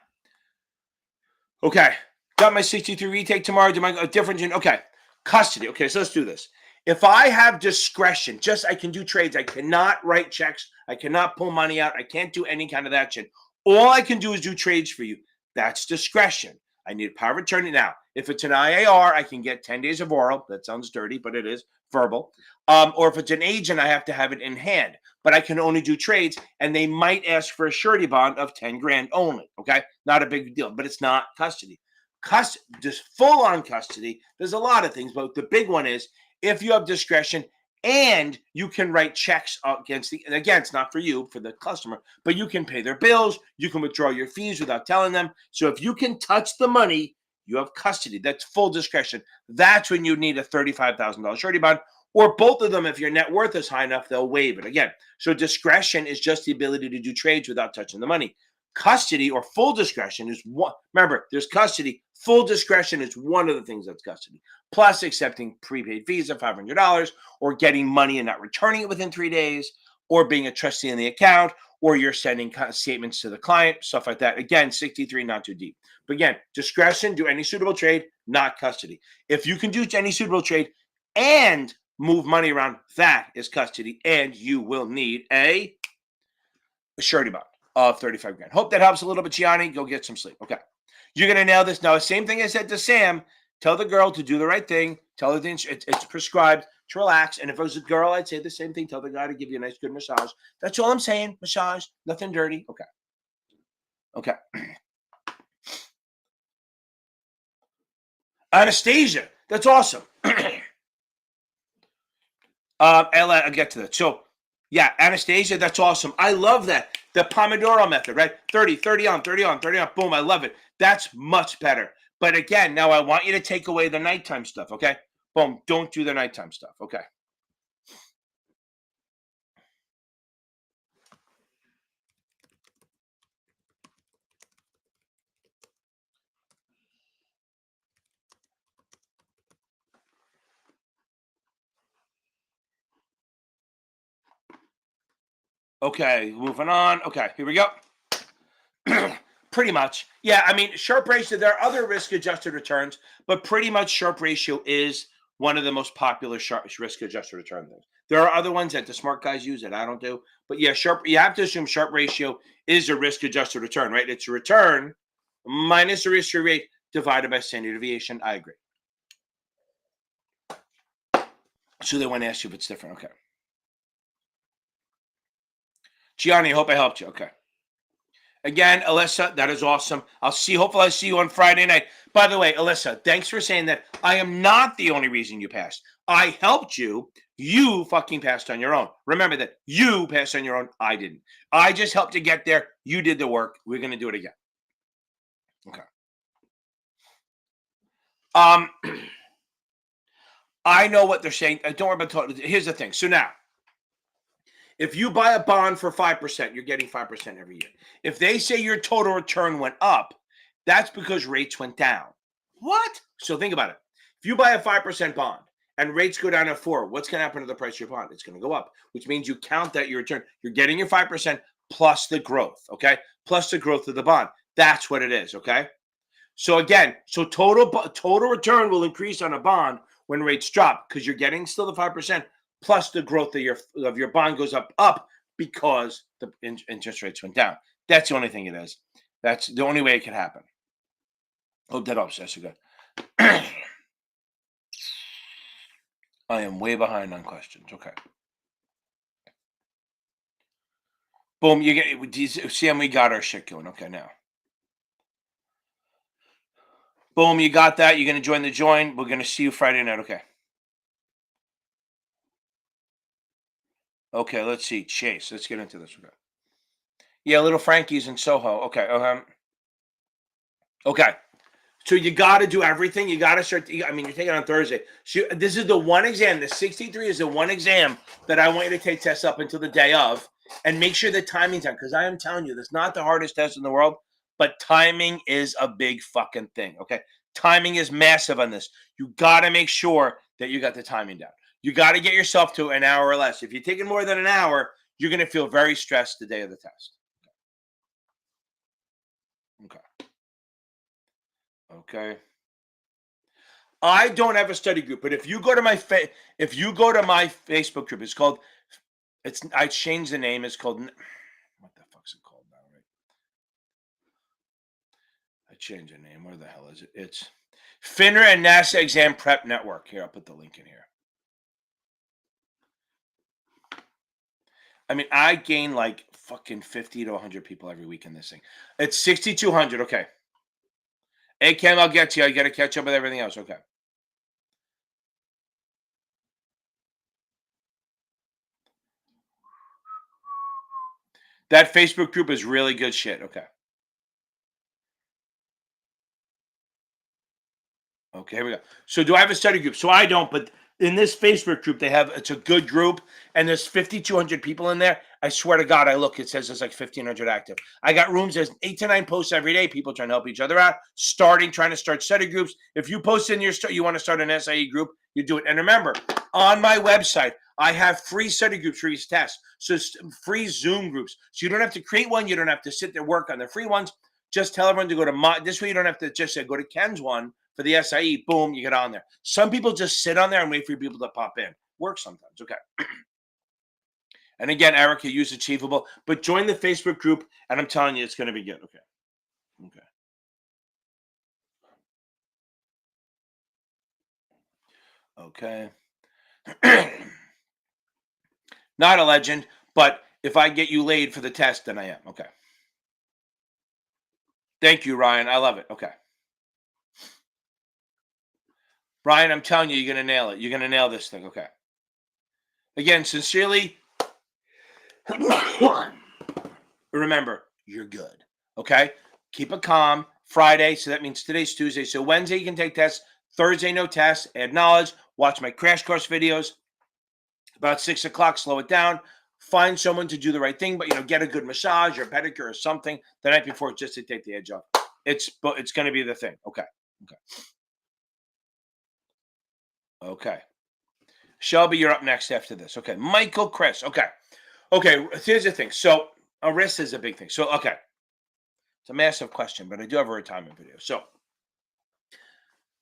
okay, got my 63 retake tomorrow. Do my different? Okay, custody. Okay, so let's do this. If I have discretion, just I can do trades. I cannot write checks. I cannot pull money out. I can't do any kind of that shit. All I can do is do trades for you. That's discretion. I need power of attorney. Now, if it's an IAR, I can get 10 days of oral. That sounds dirty, but it is verbal. Or if it's an agent, I have to have it in hand. But I can only do trades, and they might ask for a surety bond of 10 grand only. Okay, not a big deal, but it's not custody. Just full on custody. There's a lot of things, but the big one is if you have discretion and you can write checks against and again, it's not for you, for the customer, but you can pay their bills, you can withdraw your fees without telling them. So if you can touch the money, you have custody. That's full discretion. That's when you need a $35,000 surety bond, or both of them. If your net worth is high enough, they'll waive it again. So discretion is just the ability to do trades without touching the money. Custody or full discretion is one. Remember, there's custody. Full discretion is one of the things that's custody. Plus accepting prepaid fees of $500, or getting money and not returning it within 3 days, or being a trustee in the account, or you're sending statements to the client, stuff like that. Again, 63, not too deep. But again, discretion, do any suitable trade, not custody. If you can do any suitable trade and move money around, that is custody, and you will need a surety bond of 35 grand. Hope that helps a little bit, Gianni. Go get some sleep. Okay. You're going to nail this. Now, the same thing I said to Sam, tell the girl to do the right thing. Tell her it's prescribed to relax. And if it was a girl, I'd say the same thing. Tell the guy to give you a nice, good massage. That's all I'm saying. Massage, nothing dirty. Okay. Okay. Anastasia. That's awesome. I'll get to that. So, yeah, Anastasia, that's awesome. I love that. The Pomodoro method, right? 30, 30 on, 30 on, 30 on. Boom, I love it. That's much better. But again, now I want you to take away the nighttime stuff, okay? Boom, don't do the nighttime stuff, okay? Okay, moving on. Okay, here we go. Pretty much. Yeah, I mean, Sharpe ratio, there are other risk-adjusted returns, but pretty much Sharpe ratio is one of the most popular risk-adjusted return things. There are other ones that the smart guys use that I don't do. But yeah, you have to assume Sharpe ratio is a risk-adjusted return, right? It's a return minus the risk-free rate divided by standard deviation. I agree. So they want to ask you if it's different. Okay. Gianni, I hope I helped you. Okay. Again, Alyssa, that is awesome. Hopefully I see you on Friday night. By the way, Alyssa, thanks for saying that. I am not the only reason you passed. I helped you. You fucking passed on your own. Remember that. You passed on your own. I didn't. I just helped you get there. You did the work. We're going to do it again. Okay. I know what they're saying. Don't worry about total. Here's the thing. So now, if you buy a bond for 5%, you're getting 5% every year. If they say your total return went up, that's because rates went down. What? So think about it. If you buy a 5% bond and rates go down to 4, what's going to happen to the price of your bond? It's going to go up, which means you count that your return. You're getting your 5% plus the growth, okay? Plus the growth of the bond. That's what it is, okay? So again, total return will increase on a bond when rates drop because you're getting still the 5%. Plus the growth of your bond goes up because the interest rates went down. That's the only thing it is. That's the only way it can happen. Hope that helps, Jessica. I am way behind on questions. Okay. Boom, you get Sam, we got our shit going. Okay, now. Boom, you got that. You're going to join the join. We're going to see you Friday night. Okay. Okay, let's see. Chase. Let's get into this. Okay. Yeah, little Frankie's in Soho. Okay. Okay. So you got to do everything. You got to start. I mean, you're taking it on Thursday. So this is the one exam. The 63 is the one exam that I want you to take tests up until the day of, and make sure the timing's on. Because I am telling you, that's not the hardest test in the world, but timing is a big fucking thing. Okay, timing is massive on this. You got to make sure that you got the timing down. You got to get yourself to an hour or less. If you're taking more than an hour, you're going to feel very stressed the day of the test. Okay. Okay. I don't have a study group, but if you go to my Facebook group, it's called. I changed the name. It's called. What the fuck's it called now? Right? I changed the name. Where the hell is it? It's FINRA and NASAA Exam Prep Network. Here, I'll put the link in here. I mean, I gain like fucking 50 to 100 people every week in this thing. It's 6,200. Okay. Hey, Ken, I'll get to you. I got to catch up with everything else. Okay. That Facebook group is really good shit. Okay. Okay, here we go. So do I have a study group? So I don't, but in this Facebook group, it's a good group, and there's 5,200 people in there. I swear to God, it says there's like 1,500 active. I got rooms, there's 8 to 9 posts every day, people trying to help each other out, trying to start study groups. If you post in you want to start an SIE group, you do it. And remember, on my website, I have free study groups for each test. So it's free Zoom groups. So you don't have to create one. You don't have to sit there work on the free ones. Just tell everyone to go to this way you don't have to just say, go to Ken's one for the SIE, boom, you get on there. Some people just sit on there and wait for people to pop in. Works sometimes, okay. And again, Erica, use Achievable, but join the Facebook group, and I'm telling you, it's going to be good, okay. Okay. Not a legend, but if I get you laid for the test, then I am, okay. Thank you, Ryan, I love it, okay. Ryan, I'm telling you, you're going to nail it. You're going to nail this thing, okay. Again, sincerely, remember, you're good. Okay? Keep it calm. Friday, so that means today's Tuesday. So Wednesday, you can take tests. Thursday, no tests. Add knowledge. Watch my crash course videos. About 6 o'clock, slow it down. Find someone to do the right thing, but get a good massage or pedicure or something the night before just to take the edge off. It's going to be the thing. Okay. Okay. Shelby, you're up next after this. Okay. Michael, Chris. Okay. Here's the thing. So risk is a big thing. So, okay. It's a massive question, but I do have a retirement video. So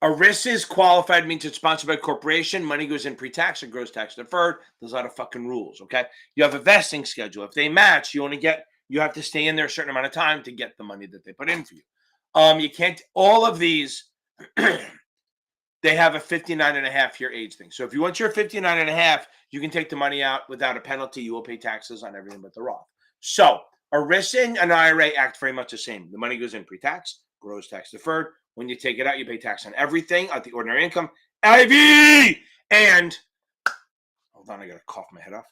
risk is qualified, means it's sponsored by a corporation. Money goes in pre-tax or gross tax deferred. There's a lot of fucking rules, okay? You have a vesting schedule. If they match, you have to stay in there a certain amount of time to get the money that they put in for you. You can't, all of these, they have a 59.5 year age thing. So if you want your 59.5, you can take the money out without a penalty. You will pay taxes on everything but the Roth. So a RISC and an IRA act very much the same. The money goes in pre-tax, gross tax deferred. When you take it out, you pay tax on everything at the ordinary income. IV! And, hold on, I got to cough my head off.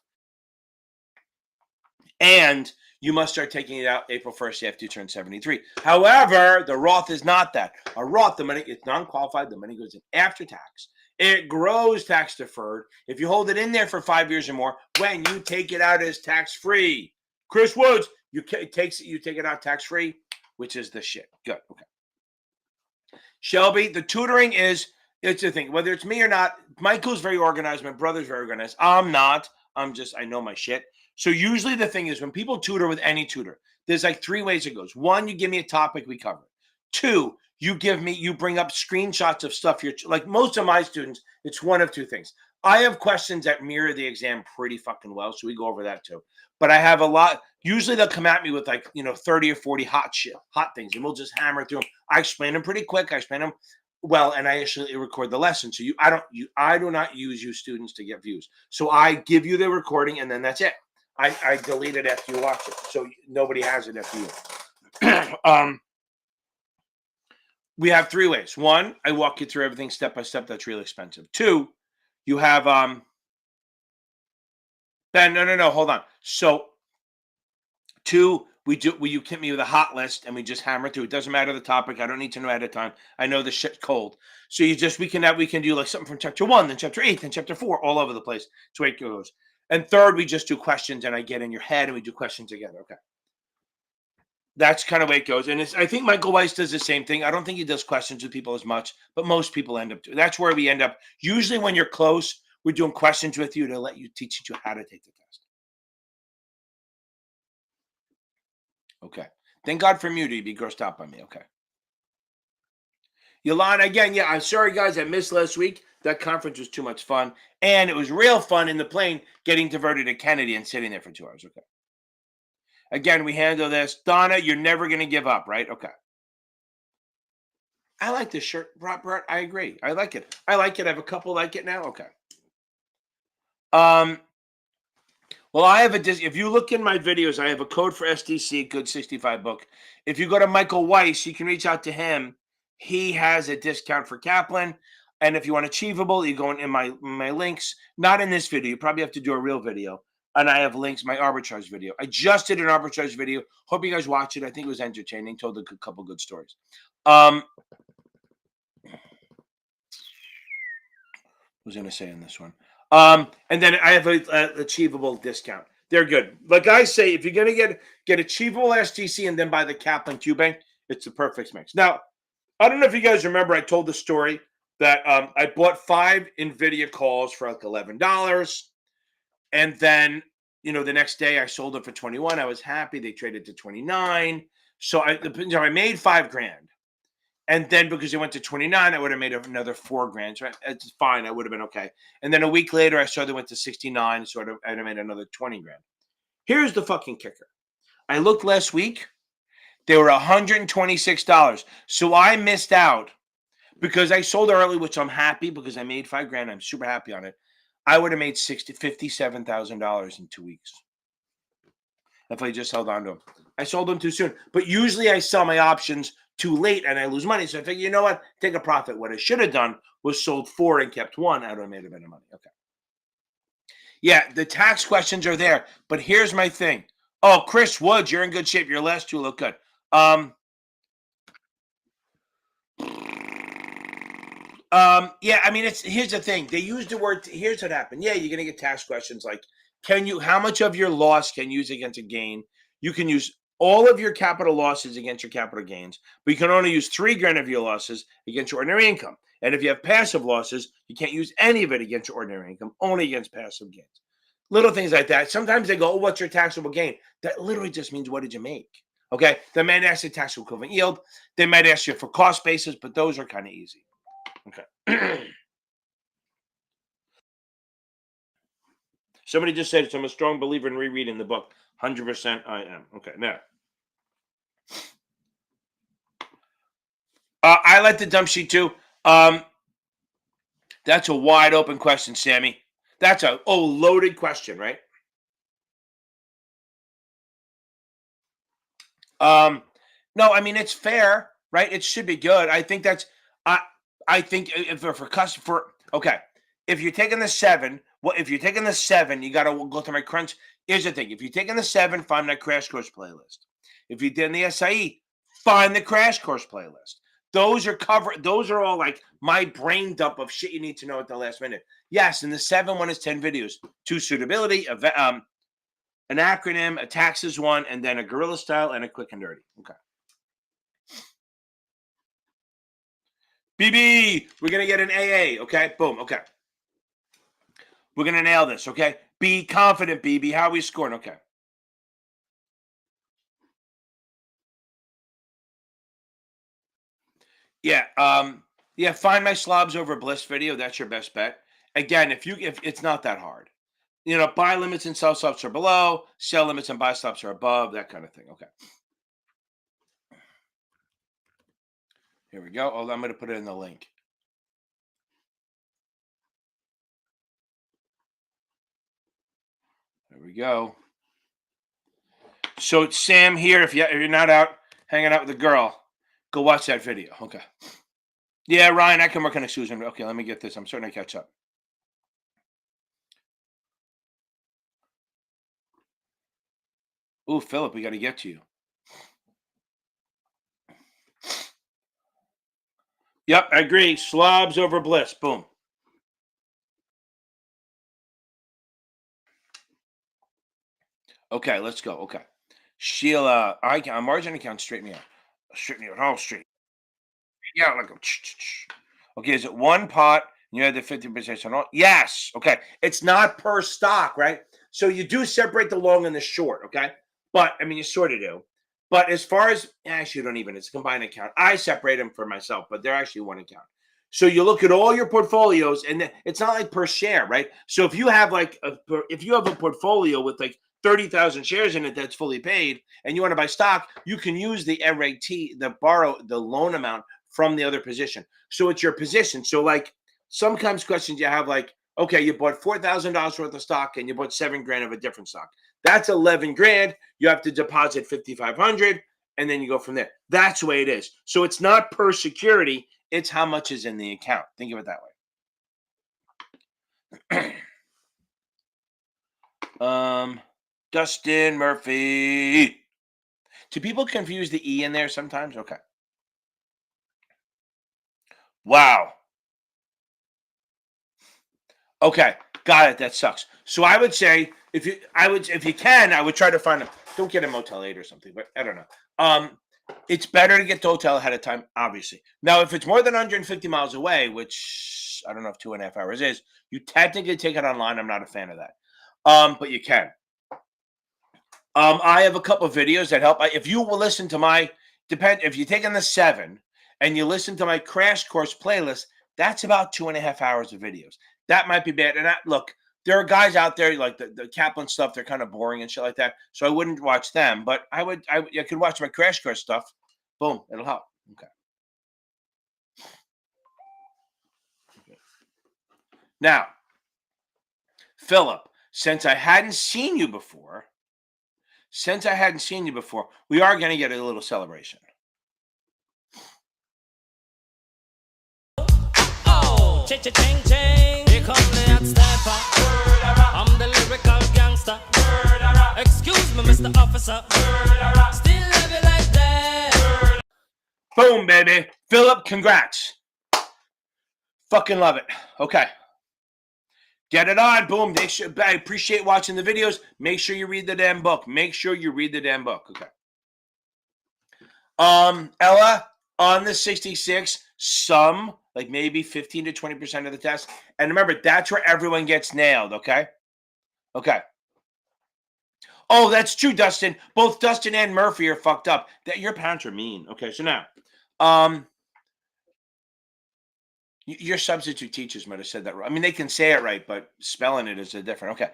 And you must start taking it out April 1st after you turn 73. However, the Roth is not that. A Roth, the money, it's non-qualified. The money goes in after tax. It grows tax deferred. If you hold it in there for 5 years or more, when you take it out as tax-free. Chris Woods, you take it out tax-free, which is the shit. Good, okay. Shelby, the tutoring it's the thing. Whether it's me or not, Michael's very organized. My brother's very organized. I'm not. I know my shit. So usually the thing is when people tutor with any tutor, there's like 3 ways it goes. 1, you give me a topic we cover. 2, you bring up screenshots of stuff like most of my students, it's one of 2 things. I have questions that mirror the exam pretty fucking well, so we go over that too. But I have a lot. Usually they'll come at me with 30 or 40 hot things, and we'll just hammer through them. I explain them pretty quick. I explain them well, and I actually record the lesson. So I do not use you students to get views. So I give you the recording, and then that's it. I delete it after you watch it, so nobody has it after you. We have 3 ways. 1, I walk you through everything step by step. That's really expensive. 2, you have Ben. No, hold on. So 2, You hit me with a hot list and we just hammer through. It doesn't matter the topic. I don't need to know ahead of time. I know the shit's cold. So we can do like something from chapter 1, then chapter 8, then chapter 4, all over the place. That's the way it goes. And third, we just do questions and I get in your head and we do questions together. Okay. That's kind of way it goes. And I think Michael Weiss does the same thing. I don't think he does questions with people as much, but most people end up doing. That's where we end up. Usually when you're close, we're doing questions with you to teach you how to take the test. Okay. Thank God for Muty. Be grossed out by me. Okay. Yolanda, again, yeah, I'm sorry, guys. I missed last week. That conference was too much fun. And it was real fun in the plane getting diverted to Kennedy and sitting there for 2 hours. Okay. Again, we handle this. Donna, you're never going to give up, right? Okay. I like this shirt, Robert. I agree. I like it. I have a couple like it now. Okay. Well, I have if you look in my videos, I have a code for SDC, good 65 book. If you go to Michael Weiss, you can reach out to him. He has a discount for Kaplan. And if you want Achievable, you go in my links. Not in this video. You probably have to do a real video. And I have links, my arbitrage video. I just did an arbitrage video. Hope you guys watch it. I think it was entertaining. Told a couple good stories. What was I going to say on this one? And then I have a Achievable discount. They're good. Like I say, if you're going to get Achievable SDC and then buy the Kaplan Q-Bank, it's the perfect mix. Now, I don't know if you guys remember, I told the story that I bought 5 NVIDIA calls for like $11. And then, the next day I sold them for 21. I was happy. They traded to 29. So I made $5,000. And then because it went to 29, I would have made another $4,000. So it's fine. I would have been okay. And then a week later, I saw they went to 69. So I'd have made another 20,000. Here's the fucking kicker. I looked last week. They were $126. So I missed out because I sold early, which I'm happy because I made $5,000. I'm super happy on it. I would have made $57,000 in 2 weeks if I just held on to them. I sold them too soon. But usually I sell my options too late and I lose money. So I figured, you know what? Take a profit. What I should have done was sold 4 and kept 1. I would have made a bit of money. Okay. Yeah, the tax questions are there. But here's my thing. Oh, Chris Woods, you're in good shape. Your last 2 look good. Yeah, I mean, here's the thing. They use the word. Here's what happened. Yeah, you're gonna get tax questions like, how much of your loss can you use against a gain? You can use all of your capital losses against your capital gains, but you can only use $3,000 of your losses against your ordinary income. And if you have passive losses, you can't use any of it against your ordinary income, only against passive gains. Little things like that. Sometimes they go, "Oh, what's your taxable gain?" That literally just means what did you make? Okay. They might ask you taxable equivalent yield. They might ask you for cost basis, but those are kind of easy. Okay. Somebody just said, I'm a strong believer in rereading the book. 100% I am. Okay, now. I like the dump sheet too. That's a wide open question, Sammy. That's a loaded question, right? No, I mean it's fair, right? It should be good. I think that's I think if okay, if you're taking the 7, if you're taking the 7, you got to go through my crunch. Here's the thing: if you're taking the 7, find that crash course playlist. If you did in the SIE, find the crash course playlist. Those are covered. Those are all like my brain dump of shit you need to know at the last minute. Yes, and the 7 one is 10 videos: 2 suitability, an acronym, a taxes one, and then a guerrilla style and a quick and dirty. Okay. BB, we're going to get an AA, okay? Boom, okay. We're going to nail this, okay? Be confident, BB. How are we scoring? Okay. Yeah, find my slobs over bliss video. That's your best bet. Again, if it's not that hard. Buy limits and sell stops are below, sell limits and buy stops are above, that kind of thing. Okay. Here we go. I'm going to put it in the link. There we go. So it's Sam here. If you're not out hanging out with the girl, go watch that video. Okay. Yeah, Ryan, I can work on exclusion. Okay, let me get this. I'm starting to catch up. Ooh, Philip, we got to get to you. Yep, I agree. Slobs over bliss. Boom. Okay, let's go. Okay. Sheila, a margin account, straighten me out. Straighten me out. Oh, straight. Yeah, like a okay, is it one pot and you had the 50% on all? Yes. Okay. It's not per stock, right? So you do separate the long and the short, okay? But I mean, you sort of do. But as far as actually, you don't even, it's a combined account. I separate them for myself, but they're actually one account. So you look at all your portfolios, and it's not like per share, right? So if you have like if you have a portfolio with like 30,000 shares in it that's fully paid, and you want to buy stock, you can use the RAT, the loan amount from the other position. So it's your position. So like sometimes questions you have like, okay, you bought $4,000 worth of stock and you bought 7 grand of a different stock. That's 11 grand. You have to deposit 5,500 and then you go from there. That's the way it is. So it's not per security. It's how much is in the account. Think of it that way. Dustin Murphy. Do people confuse the E in there sometimes? Okay. Wow. Okay, got it. That sucks. So I would say if you can, I would try to find a don't get a Motel 8 or something, but I don't know. It's better to get the hotel ahead of time, obviously. Now, if it's more than 150 miles away, which I don't know if 2.5 hours is, you technically take it online. I'm not a fan of that. But you can. I have a couple of videos that help. If you will listen to if you're taking the 7 and you listen to my crash course playlist, that's about 2.5 hours of videos. That might be bad. And look, there are guys out there like the Kaplan stuff. They're kind of boring and shit like that. So I wouldn't watch them, but I could watch my crash course stuff. Boom, it'll help. Okay. Now, Philip, since I hadn't seen you before, we are going to get a little celebration. Oh, ching, here come the hot stepper. I'm the lyrical gangster. Excuse me, Mr. Officer. Still love you like that. Boom, baby. Philip, congrats. Fucking love it. Okay. Get it on. Boom. I appreciate watching the videos. Make sure you read the damn book. Okay. Ella, on the 66, some, like maybe 15 to 20% of the test. And remember, that's where everyone gets nailed, okay? Okay. Oh, that's true, Dustin. Both Dustin and Murphy are fucked up. Your parents are mean. Okay, so now, your substitute teachers might have said that right. I mean, they can say it right, but spelling it is different. Okay.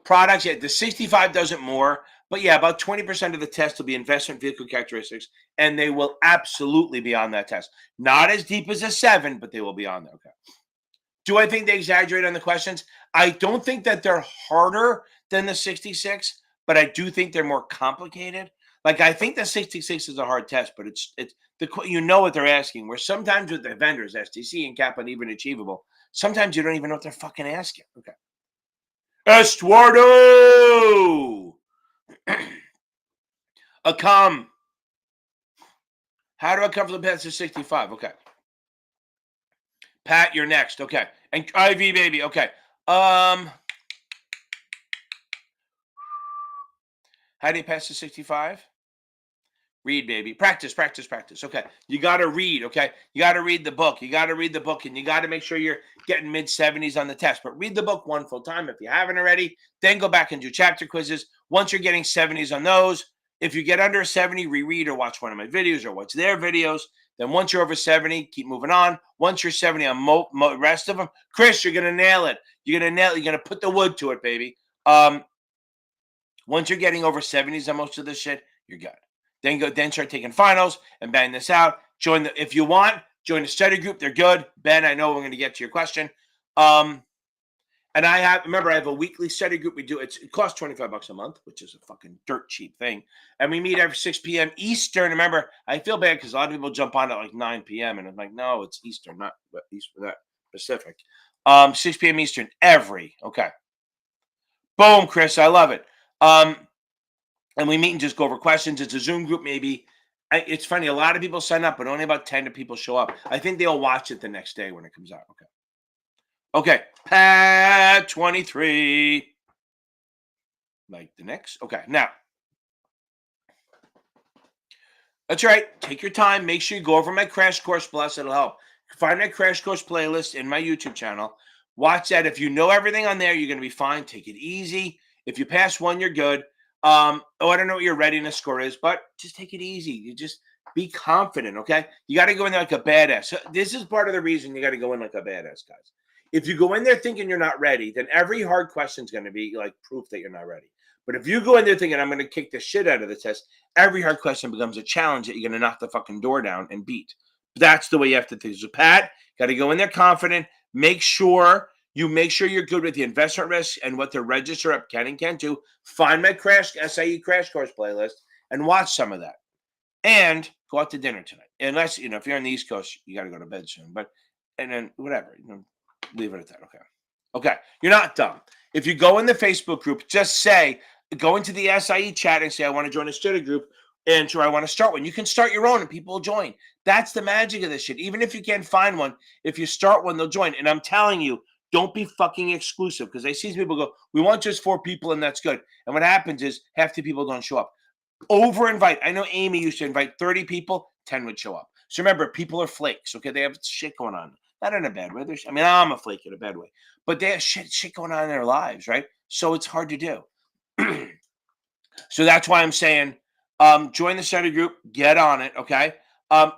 Products, yeah, the 65 does it more, but yeah, about 20% of the test will be investment vehicle characteristics, and they will absolutely be on that test. Not as deep as a 7, but they will be on there. Okay. Do I think they exaggerate on the questions? I don't think that they're harder than the 66, but I do think they're more complicated. Like I think the 66 is a hard test, but it's you know what they're asking. Where sometimes with the vendors, STC and Kaplan, even Achievable, sometimes you don't even know what they're fucking asking. Okay. Estuardo! Akam. How do I come from the path to 65? Okay. Pat, you're next. Okay. And IV, baby. Okay. How do you pass to 65? Read, baby. Practice. Okay. You got to read. Okay. You got to read the book. And you got to make sure you're getting mid 70s on the test. But read the book one full time if you haven't already. Then go back and do chapter quizzes. Once you're getting 70s on those, if you get under a 70, reread or watch one of my videos or watch their videos. Then once you're over 70, keep moving on. Once you're 70 on rest of them, Chris, you're going to nail it. You're going to put the wood to it, baby. Once you're getting over 70s on most of this shit, you're good. Then start taking finals and bang this out. If you want, join the study group. They're good. Ben, I know we're going to get to your question. And I have a weekly study group. It costs $25 a month, which is a fucking dirt cheap thing. And we meet every 6 p.m. Eastern. Remember, I feel bad because a lot of people jump on at like 9 p.m. and I'm like, no, it's Eastern, not Pacific. 6 p.m. Eastern okay. Boom, Chris, I love it. And we meet and just go over questions. It's a Zoom group, maybe It's funny. A lot of people sign up, but only about 10 people show up. I think they'll watch it the next day when it comes out. Okay. Okay. Pat 23. Like the next. Okay. Now, that's right. Take your time. Make sure you go over my Crash Course Plus. It'll help. Find my Crash Course playlist in my YouTube channel. Watch that. If you know everything on there, you're going to be fine. Take it easy. If you pass one, you're good. I don't know what your readiness score is, but just take it easy. You just be confident, okay? You got to go in there like a badass. So this is part of the reason you got to go in like a badass, guys. If you go in there thinking you're not ready, then every hard question is going to be like proof that you're not ready. But if you go in there thinking I'm going to kick the shit out of the test, every hard question becomes a challenge that you're going to knock the fucking door down and beat. That's the way you have to think. So, Pat, got to go in there confident. Make sure you're good with the investment risk and what the register up can and can't do. Find my SIE Crash Course playlist and watch some of that. And go out to dinner tonight. Unless, if you're on the East Coast, you got to go to bed soon. And then whatever, leave it at that. Okay. You're not dumb. If you go in the Facebook group, just go into the SIE chat and say, I want to join a study group. And so I want to start one. You can start your own and people will join. That's the magic of this shit. Even if you can't find one, if you start one, they'll join. And I'm telling you, don't be fucking exclusive, because I see people go, we want just 4 people and that's good. And what happens is half the people don't show up. Over invite. I know Amy used to invite 30 people, 10 would show up. So remember, people are flakes. Okay, they have shit going on. Not in a bad way. I'm a flake in a bad way, but they have shit going on in their lives, right? So it's hard to do. So that's why I'm saying, join the study group, get on it, okay?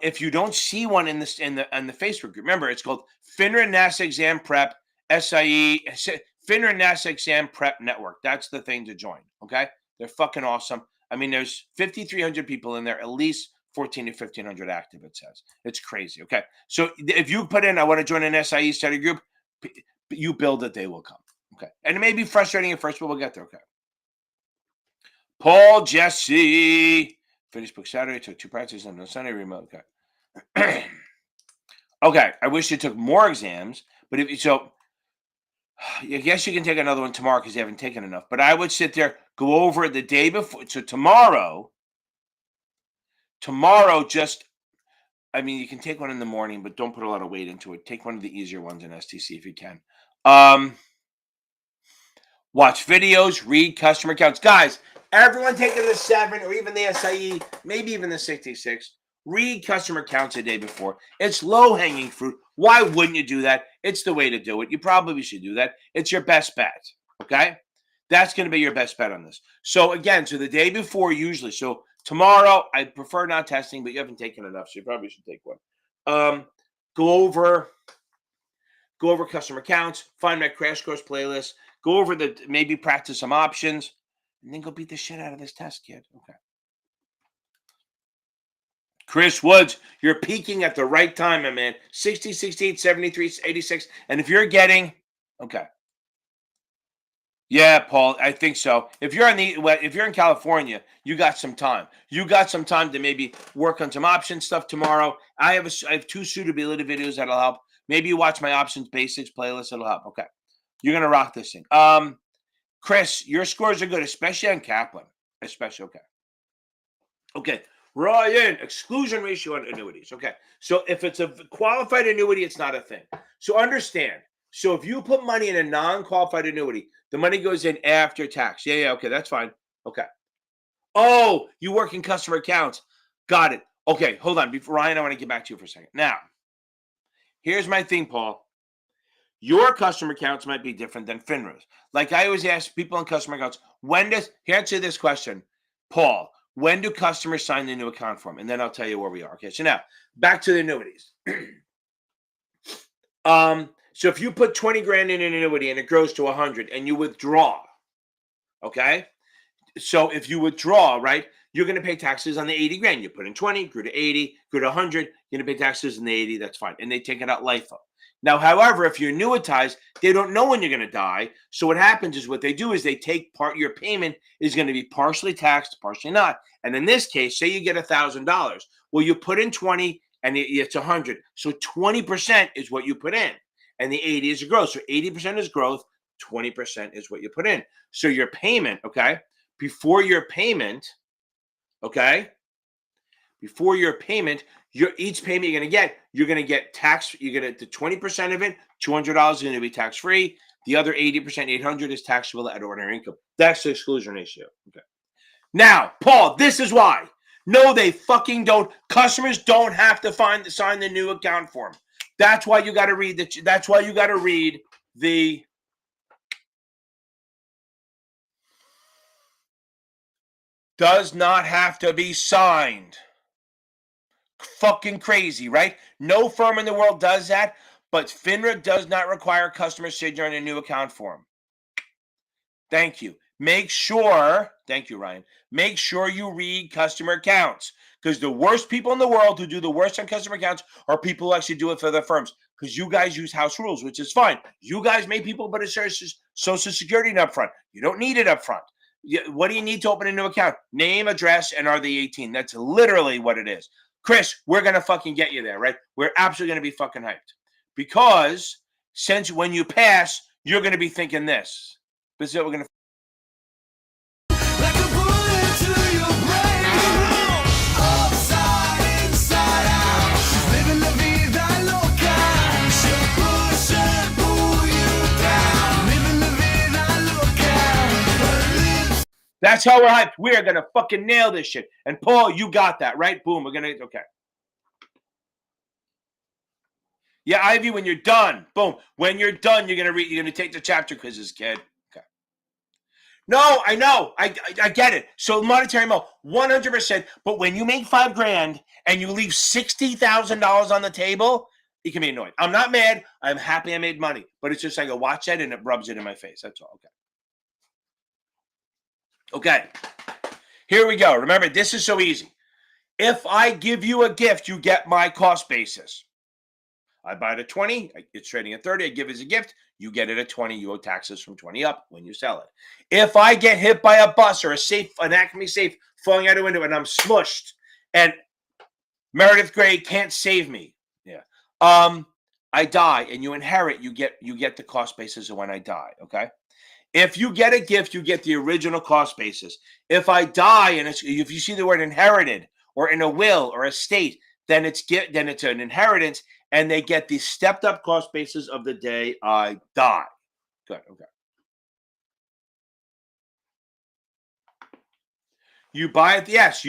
If you don't see one in the Facebook group, remember it's called FINRA and NASAA Exam Prep SIE FINRA and NASAA Exam Prep Network. That's the thing to join, okay? They're fucking awesome. I mean, there's 5,300 people in there, at least 1,400 to 1,500 active, it says. It's crazy, okay? So if you put in, I want to join an SIE study group, you build it, they will come, okay? And it may be frustrating at first, but we'll get there, okay? Paul Jesse. Finished book Saturday, took 2 practices on Sunday, remote, okay. Okay, I wish you took more exams, but I guess you can take another one tomorrow because you haven't taken enough. But I would sit there, go over it the day before. So tomorrow, you can take one in the morning, but don't put a lot of weight into it. Take one of the easier ones in STC if you can. Watch videos, read customer accounts. Guys, everyone taking the 7 or even the SIE, maybe even the 66. Read customer accounts the day before. It's low-hanging fruit. Why wouldn't you do that? It's the way to do it. You probably should do that. It's your best bet, okay? That's going to be your best bet on this. So again, the day before usually. So tomorrow, I prefer not testing, but you haven't taken enough, so you probably should take one. Go over customer accounts, find my Crash Course playlist, go over maybe practice some options, and then go beat the shit out of this test, kid. Okay. Chris Woods, you're peaking at the right time, my man. 60, 68, 73, 86. And if you're getting, okay. Yeah, Paul, I think so. If you're in California, you got some time. You got some time to maybe work on some option stuff tomorrow. I have 2 suitability videos that'll help. Maybe you watch my options basics playlist. It'll help. Okay. You're going to rock this thing. Chris, your scores are good, especially on Kaplan. Okay. Okay. Ryan, exclusion ratio on annuities. Okay. So if it's a qualified annuity, it's not a thing. So understand. So if you put money in a non-qualified annuity, the money goes in after tax. Yeah. Okay. That's fine. Okay. Oh, you work in customer accounts. Got it. Okay. Hold on. Ryan, I want to get back to you for a second. Now, here's my thing, Paul. Your customer accounts might be different than FINRA's. Like I always ask people in customer accounts, answer this question, Paul, when do customers sign the new account form? And then I'll tell you where we are. Okay, so now back to the annuities. So if you put 20 grand in an annuity and it grows to 100 and you withdraw, okay? So if you withdraw, right, you're going to pay taxes on the 80 grand. You put in 20, grew to 80, grew to 100, you're going to pay taxes on the 80, that's fine. And they take it out LIFO. Now, however, if you annuitize, they don't know when you're going to die. So what happens is what they do is they take your payment is going to be partially taxed, partially not. And in this case, say you get $1,000. Well, you put in 20 and it's 100. So 20% is what you put in. And the 80 is growth. So 80% is growth, 20% is what you put in. So your payment, okay, before your payment, okay, before your payment, each payment you're going to get tax. You're going to the 20% of it, $200 is going to be tax free. The other 80%, $800 is taxable at ordinary income. That's the exclusion ratio. Okay. Now, Paul, this is why. No, they fucking don't. Customers don't have to sign the new account form. That's why you got to read the does not have to be signed. Fucking crazy, right? No firm in the world does that, but FINRA does not require customer signature on a new account form. Thank you. Thank you, Ryan. Make sure you read customer accounts, because the worst people in the world who do the worst on customer accounts are people who actually do it for their firms, because you guys use house rules, which is fine. You guys make people put a social security up front. You don't need it up front. What do you need to open a new account? Name, address, and are they 18? That's literally what it is. Chris, we're going to fucking get you there, right? We're absolutely going to be fucking hyped. Because since when you pass, you're going to be thinking this. This is what we're going to. That's how we're hyped. We are going to fucking nail this shit. And Paul, you got that, right? Boom. We're going to, okay. Yeah, Ivy, when you're done, boom. When you're done, you're going to take the chapter quizzes, kid. Okay. No, I know. I get it. So monetary mo, 100%. But when you make $5,000 and you leave $60,000 on the table, you can be annoyed. I'm not mad. I'm happy I made money. But it's just like I watch that and it rubs it in my face. That's all. Okay. Okay, here we go. Remember, this is so easy. If I give you a gift, you get my cost basis. I buy it at 20, it's trading at 30, I give it as a gift, you get it at 20, you owe taxes from 20 up when you sell it. If I get hit by a bus or an Acme safe falling out a window and I'm smushed and Meredith Grey can't save me, I die and you inherit, you get the cost basis of when I die, okay? If you get a gift, you get the original cost basis. If I die and if you see the word inherited or in a will or estate, then it's an inheritance, and they get the stepped up cost basis of the day I die. Good. Okay. You buy it. Yes,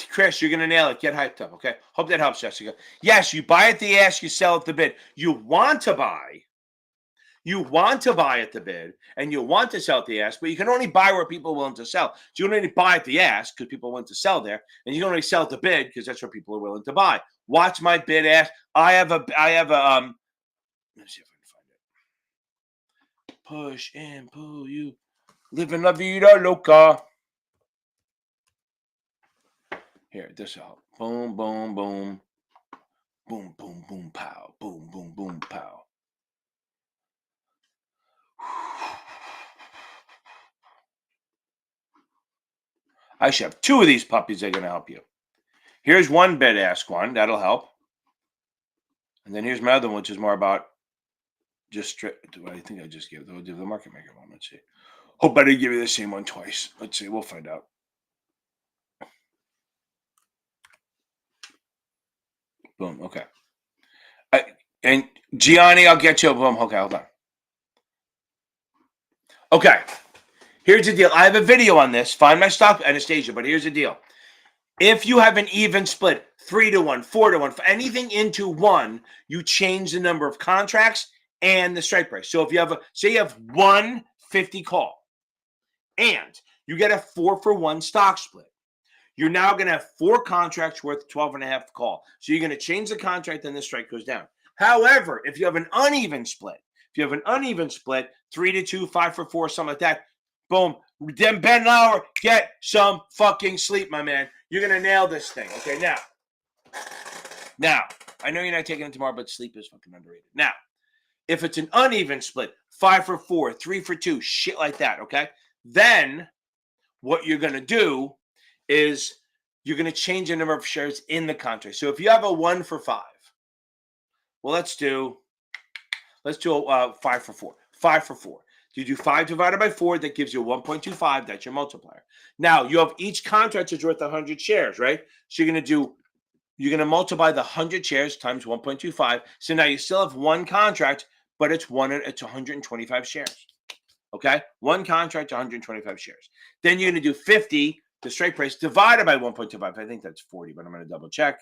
Chris, you're gonna nail it. Get hyped up. Okay. Hope that helps, Jessica. Yes, you buy at the ask, you sell at the bid. You want to buy at the bid and you want to sell at the ask, but you can only buy where people are willing to sell. So you can only buy at the ask because people want to sell there, and you can only sell at the bid because that's where people are willing to buy. Watch my bid ask. I have a let me see if I can find it. Push and pull you. Living la vida loca. Here, this will help. Boom, boom, boom. Boom, boom, boom, pow. Boom, boom, boom, pow. I should have two of these puppies that are going to help you. Here's one bid ask one. That'll help. And then here's my other one, which is more about just I think I just gave the market maker one. Let's see. Hope I didn't give you the same one twice. Let's see. We'll find out. Boom. Okay. And Gianni, I'll get you. Boom. Okay, hold on. Okay. Here's the deal. I have a video on this. Find my stock, Anastasia. But here's the deal. If you have an even split, 3-1, 4-1, anything into one, you change the number of contracts and the strike price. So if you have say you have 150 call and you get a 4-for-1 stock split, you're now going to have 4 contracts worth 12.5 call. So you're going to change the contract and the strike goes down. However, if you have an uneven split, 3-2, 5-for-4, something like that, boom. Then Ben Lauer, get some fucking sleep, my man. You're going to nail this thing. Okay, now, I know you're not taking it tomorrow, but sleep is fucking underrated. Now, if it's an uneven split, 5-for-4, 3-for-2, shit like that, okay? Then what you're going to do is you're going to change the number of shares in the contract. So if you have a 1-for-5, well, let's do a 5-for-4. 5-for-4. You do 5 divided by 4, that gives you 1.25. That's your multiplier. Now, you have each contract is worth 100 shares, right? So you're going to multiply the 100 shares times 1.25. So now you still have one contract, but it's 125 shares. Okay? One contract, 125 shares. Then you're going to do 50, the strike price, divided by 1.25. I think that's 40, but I'm going to double check.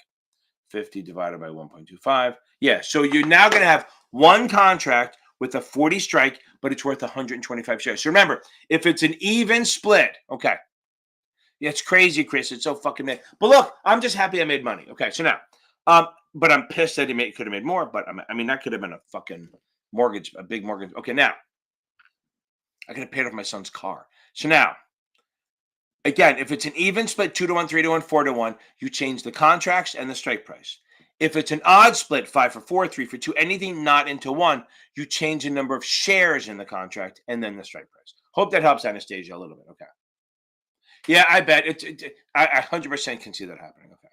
50 divided by 1.25. Yeah, so you're now going to have one contract with a 40 strike, but it's worth 125 shares. So remember, if it's an even split, okay. Yeah, it's crazy, Chris. It's so fucking mad. But look, I'm just happy I made money. Okay, so now, but I'm pissed that he could have made more. But I mean, that could have been a fucking mortgage, a big mortgage. Okay, now I could have paid off my son's car. So now, again, if it's an even split, 2-1, 3-1, 4-1, you change the contracts and the strike price. If it's an odd split, 5 for 4, 3 for 2, anything not into one, you change the number of shares in the contract and then the strike price. Hope that helps Anastasia a little bit. Okay. Yeah, I bet I 100% can see that happening. Okay.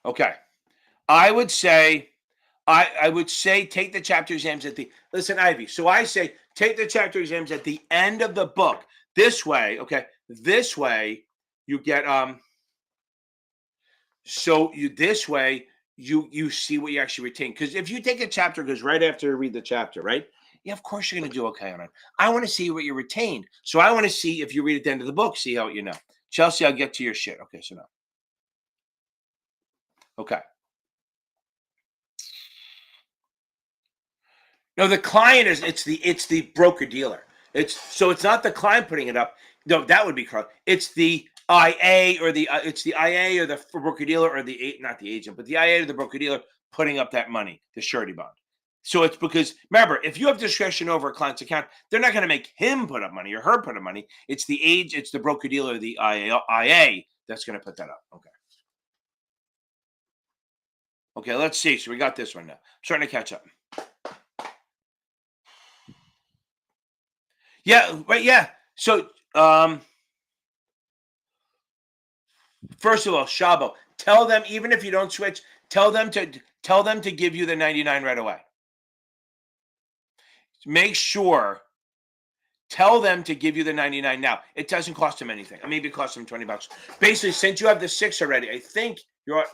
Okay. I would say take the chapter exams at the listen, Ivy. So I say take the chapter exams at the end of the book. This way, okay. This way you get so you this way you see what you actually retain. Because if you take a chapter, goes right after you read the chapter, right? Yeah, of course you're gonna do okay on it. I want to see what you retained. So I want to see if you read at the end of the book, see how you know. Chelsea, I'll get to your shit. Okay, so now. Okay. No, the client is it's the broker dealer. It's not the client putting it up. No, that would be correct. It's the IA or the IA or the broker dealer or not the agent, but the IA or the broker dealer putting up that money, the surety bond. So it's because remember, if you have discretion over a client's account, they're not going to make him put up money or her put up money. It's the broker dealer or the IA that's going to put that up. Okay. Okay, let's see. So we got this one now. I'm starting to catch up. Yeah, right. Yeah. So, first of all, Shabo, tell them even if you don't switch, tell them to give you the 99 right away. Make sure. Tell them to give you the 99 now. It doesn't cost them anything. I mean, it costs them $20. Basically, since you have the 6 already, I think you're.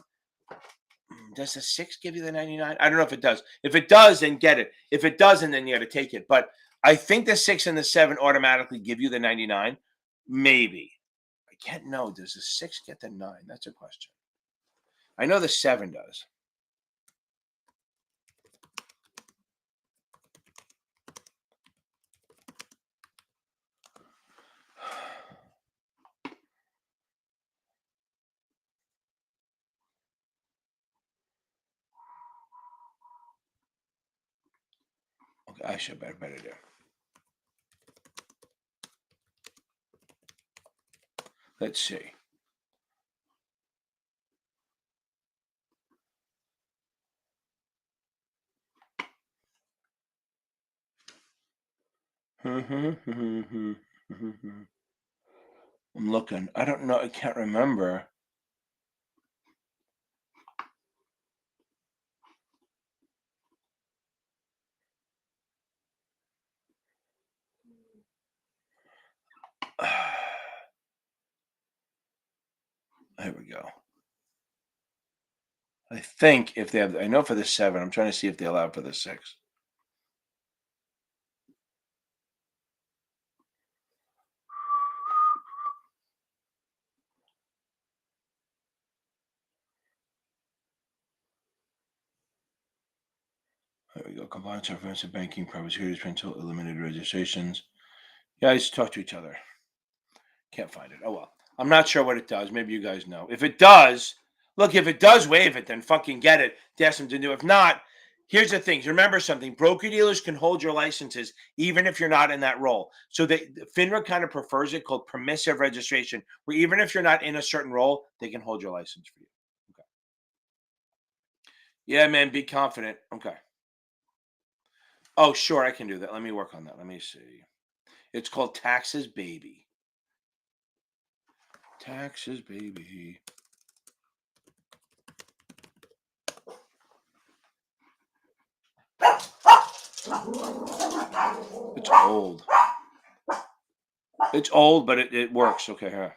Does the 6 give you the 99? I don't know if it does. If it does, then get it. If it doesn't, then you got to take it. But I think the 6 and the 7 automatically give you the 99. Maybe. I can't know. Does the 6 get the 9? That's a question. I know the 7 does. Okay, I should better do. Let's see. I'm looking. I don't know. I can't remember. There we go. I think if they have, I know for the 7, I'm trying to see if they allow for the 6. There we go. Compliance, offensive banking, private securities, principal, eliminated registrations. Guys, talk to each other. Can't find it. Oh well. I'm not sure what it does. Maybe you guys know. If it does, look, if it does waive it, then fucking get it. Ask them to do. If not, here's the thing. Remember something. Broker dealers can hold your licenses even if you're not in that role. So FINRA kind of prefers it called permissive registration, where even if you're not in a certain role, they can hold your license for you. Okay. Yeah, man. Be confident. Okay. Oh, sure. I can do that. Let me work on that. Let me see. It's called Taxes Baby. Taxes Baby. old. It's old, but it works. Okay, here.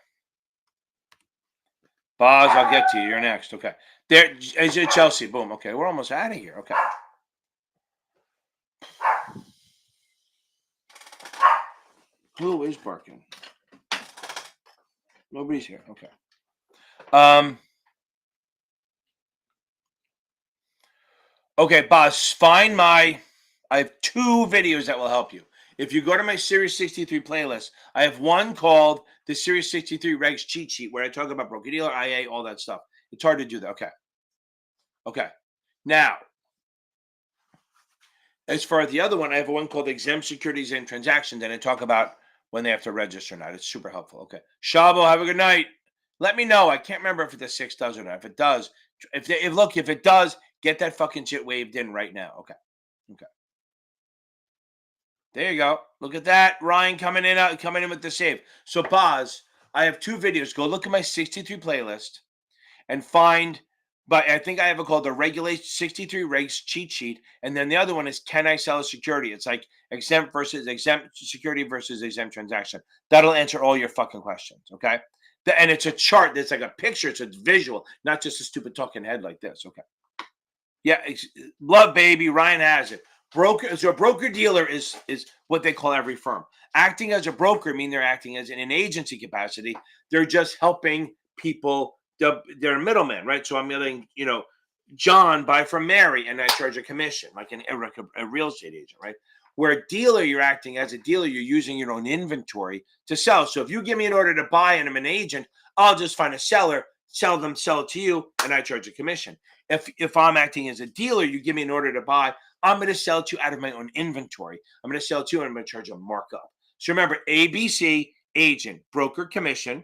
Boz, I'll get to you. You're next. Okay. There is it Chelsea. Boom. Okay, we're almost out of here. Okay. Who is barking? Nobody's here. Okay. Okay, Boz, find I have 2 videos that will help you. If you go to my Series 63 playlist, I have one called the Series 63 Regs Cheat Sheet where I talk about broker-dealer, IA, all that stuff. It's hard to do that. Okay. Okay. Now, as far as the other one, I have one called Exempt Securities and Transactions, and I talk about when they have to register or not. It's super helpful. Okay. Shabo, have a good night. Let me know. I can't remember if the 6 does or not. If it does, if it does, get that fucking shit waved in right now. Okay. Okay. There you go. Look at that. Ryan coming in with the save. So, Boz, I have 2 videos. Go look at my 63 playlist and find, but I think I have it called the Regulation 63 Regs Cheat Sheet. And then the other one is Can I Sell a Security? It's like exempt security versus exempt transaction. That'll answer all your fucking questions. Okay. And it's a chart that's like a picture. It's a visual, not just a stupid talking head like this. Okay. Yeah. Love, baby. Ryan has it. So a broker dealer is what they call every firm. Acting as a broker mean they're acting as in an agency capacity. They're just helping people. They're a middleman, right? So I'm letting John buy from Mary, and I charge a commission, like a real estate agent, right? Where a dealer, you're acting as a dealer. You're using your own inventory to sell. So if you give me an order to buy and I'm an agent, I'll just find a seller, sell it to you, and I charge a commission. If I'm acting as a dealer, you give me an order to buy, I'm going to sell it to you out of my own inventory. I'm going to sell it to you and I'm going to charge a markup. So remember, ABC, agent, broker, commission,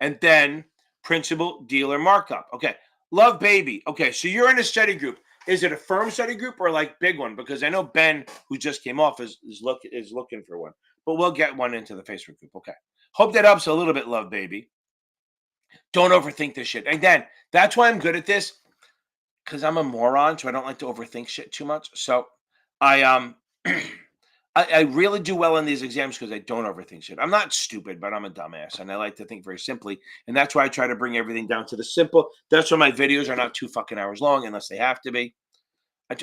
and then principal, dealer, markup. Okay. Love, baby. Okay. So you're in a study group. Is it a firm study group or like big one? Because I know Ben, who just came off, is looking for one. But we'll get one into the Facebook group. Okay. Hope that helps a little bit, love, baby. Don't overthink this shit. Again, that's why I'm good at this. Because I'm a moron, so I don't like to overthink shit too much. So I I really do well in these exams because I don't overthink shit. I'm not stupid, but I'm a dumbass, and I like to think very simply. And that's why I try to bring everything down to the simple. That's why my videos are not 2 fucking hours long unless they have to be. I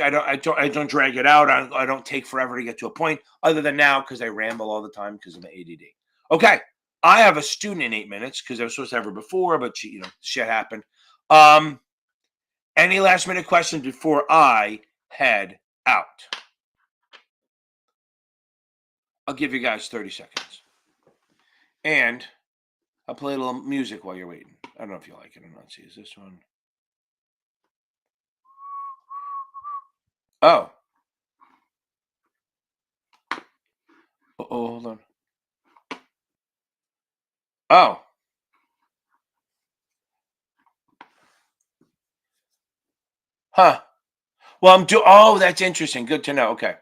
don't drag it out. I don't take forever to get to a point. Other than now, because I ramble all the time because of my ADD. Okay, I have a student in 8 minutes because I was supposed to have her before, but shit happened. Any last minute questions before I head out? I'll give you guys 30 seconds. And I'll play a little music while you're waiting. I don't know if you like it or not. See, is this one? Oh. Oh, hold on. Oh. Huh. Well, oh, that's interesting. Good to know. Okay.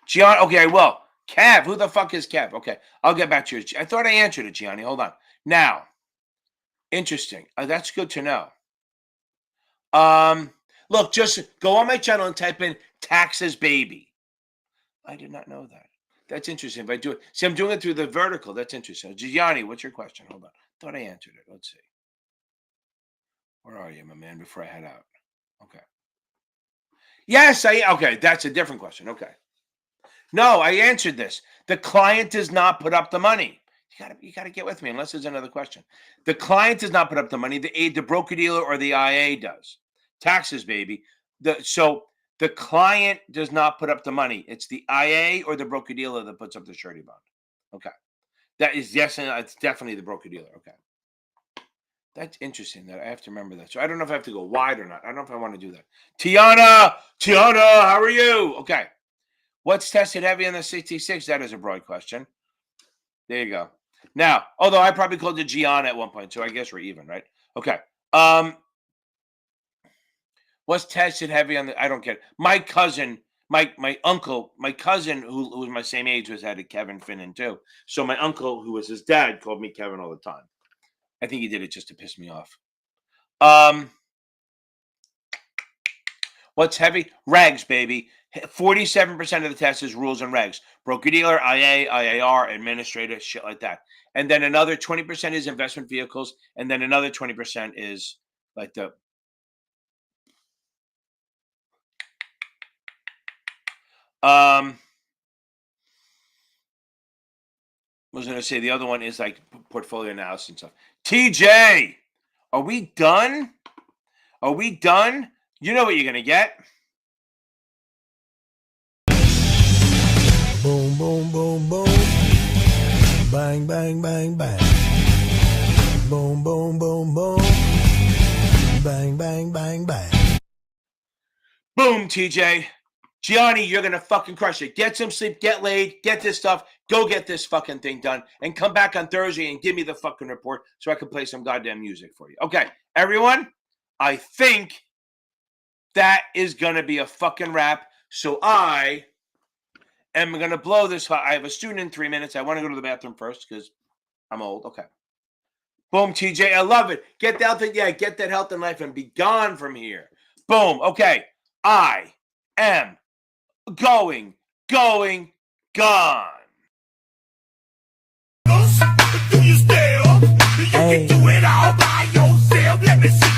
Gianni, okay, I will. Kev, who the fuck is Kev? Okay, I'll get back to you. I thought I answered it, Gianni. Hold on. Now, interesting. That's good to know. Look, just go on my channel and type in taxes baby. I did not know that. That's interesting. If I do it, see, I'm doing it through the vertical. That's interesting. Gianni, what's your question? Hold on. Thought I answered it. Let's see. Where are you, my man? Before I head out. Okay. Yes, okay. That's a different question. Okay. No, I answered this. The client does not put up the money. You gotta get with me, unless there's another question. The client does not put up the money. The broker dealer or the IA does. Taxes, baby. So the client does not put up the money. It's the IA or the broker dealer that puts up the surety bond. Okay, that is it's definitely the broker dealer. Okay, that's interesting. That I have to remember that. So I don't know if I have to go wide or not. I don't know if I want to do that. Tiana, how are you? Okay. What's tested heavy on the 66? That is a broad question. There you go. Now, although I probably called it Gianna at one point, so I guess we're even, right? Okay. What's tested heavy on the? I don't get it. My cousin, my uncle, my cousin who was my same age had a Kevin Finnan too. So my uncle, who was his dad, called me Kevin all the time. I think he did it just to piss me off. What's heavy? Rags, baby. 47% of the test is rules and regs. Broker-dealer, IA, IAR, administrator, shit like that. And then another 20% is investment vehicles. And then another 20% is like the was going to say the other one is like portfolio analysis and stuff. TJ, are we done? Are we done? You know what you're going to get. Boom, boom, boom, boom. Bang, bang, bang, bang. Boom, boom, boom, boom. Bang, bang, bang, bang. Boom, TJ. Gianni, you're going to fucking crush it. Get some sleep, get laid, get this stuff. Go get this fucking thing done and come back on Thursday and give me the fucking report so I can play some goddamn music for you. Okay, everyone, I think that is going to be a fucking wrap. So I am going to blow this. I have a student in 3 minutes. I want to go to the bathroom first because I'm old. Okay. Boom, TJ. I love it. Get the health. Yeah, get that health and life and be gone from here. Boom. Okay. I am going, gone. Do you still? You can do it all by yourself. Let me see.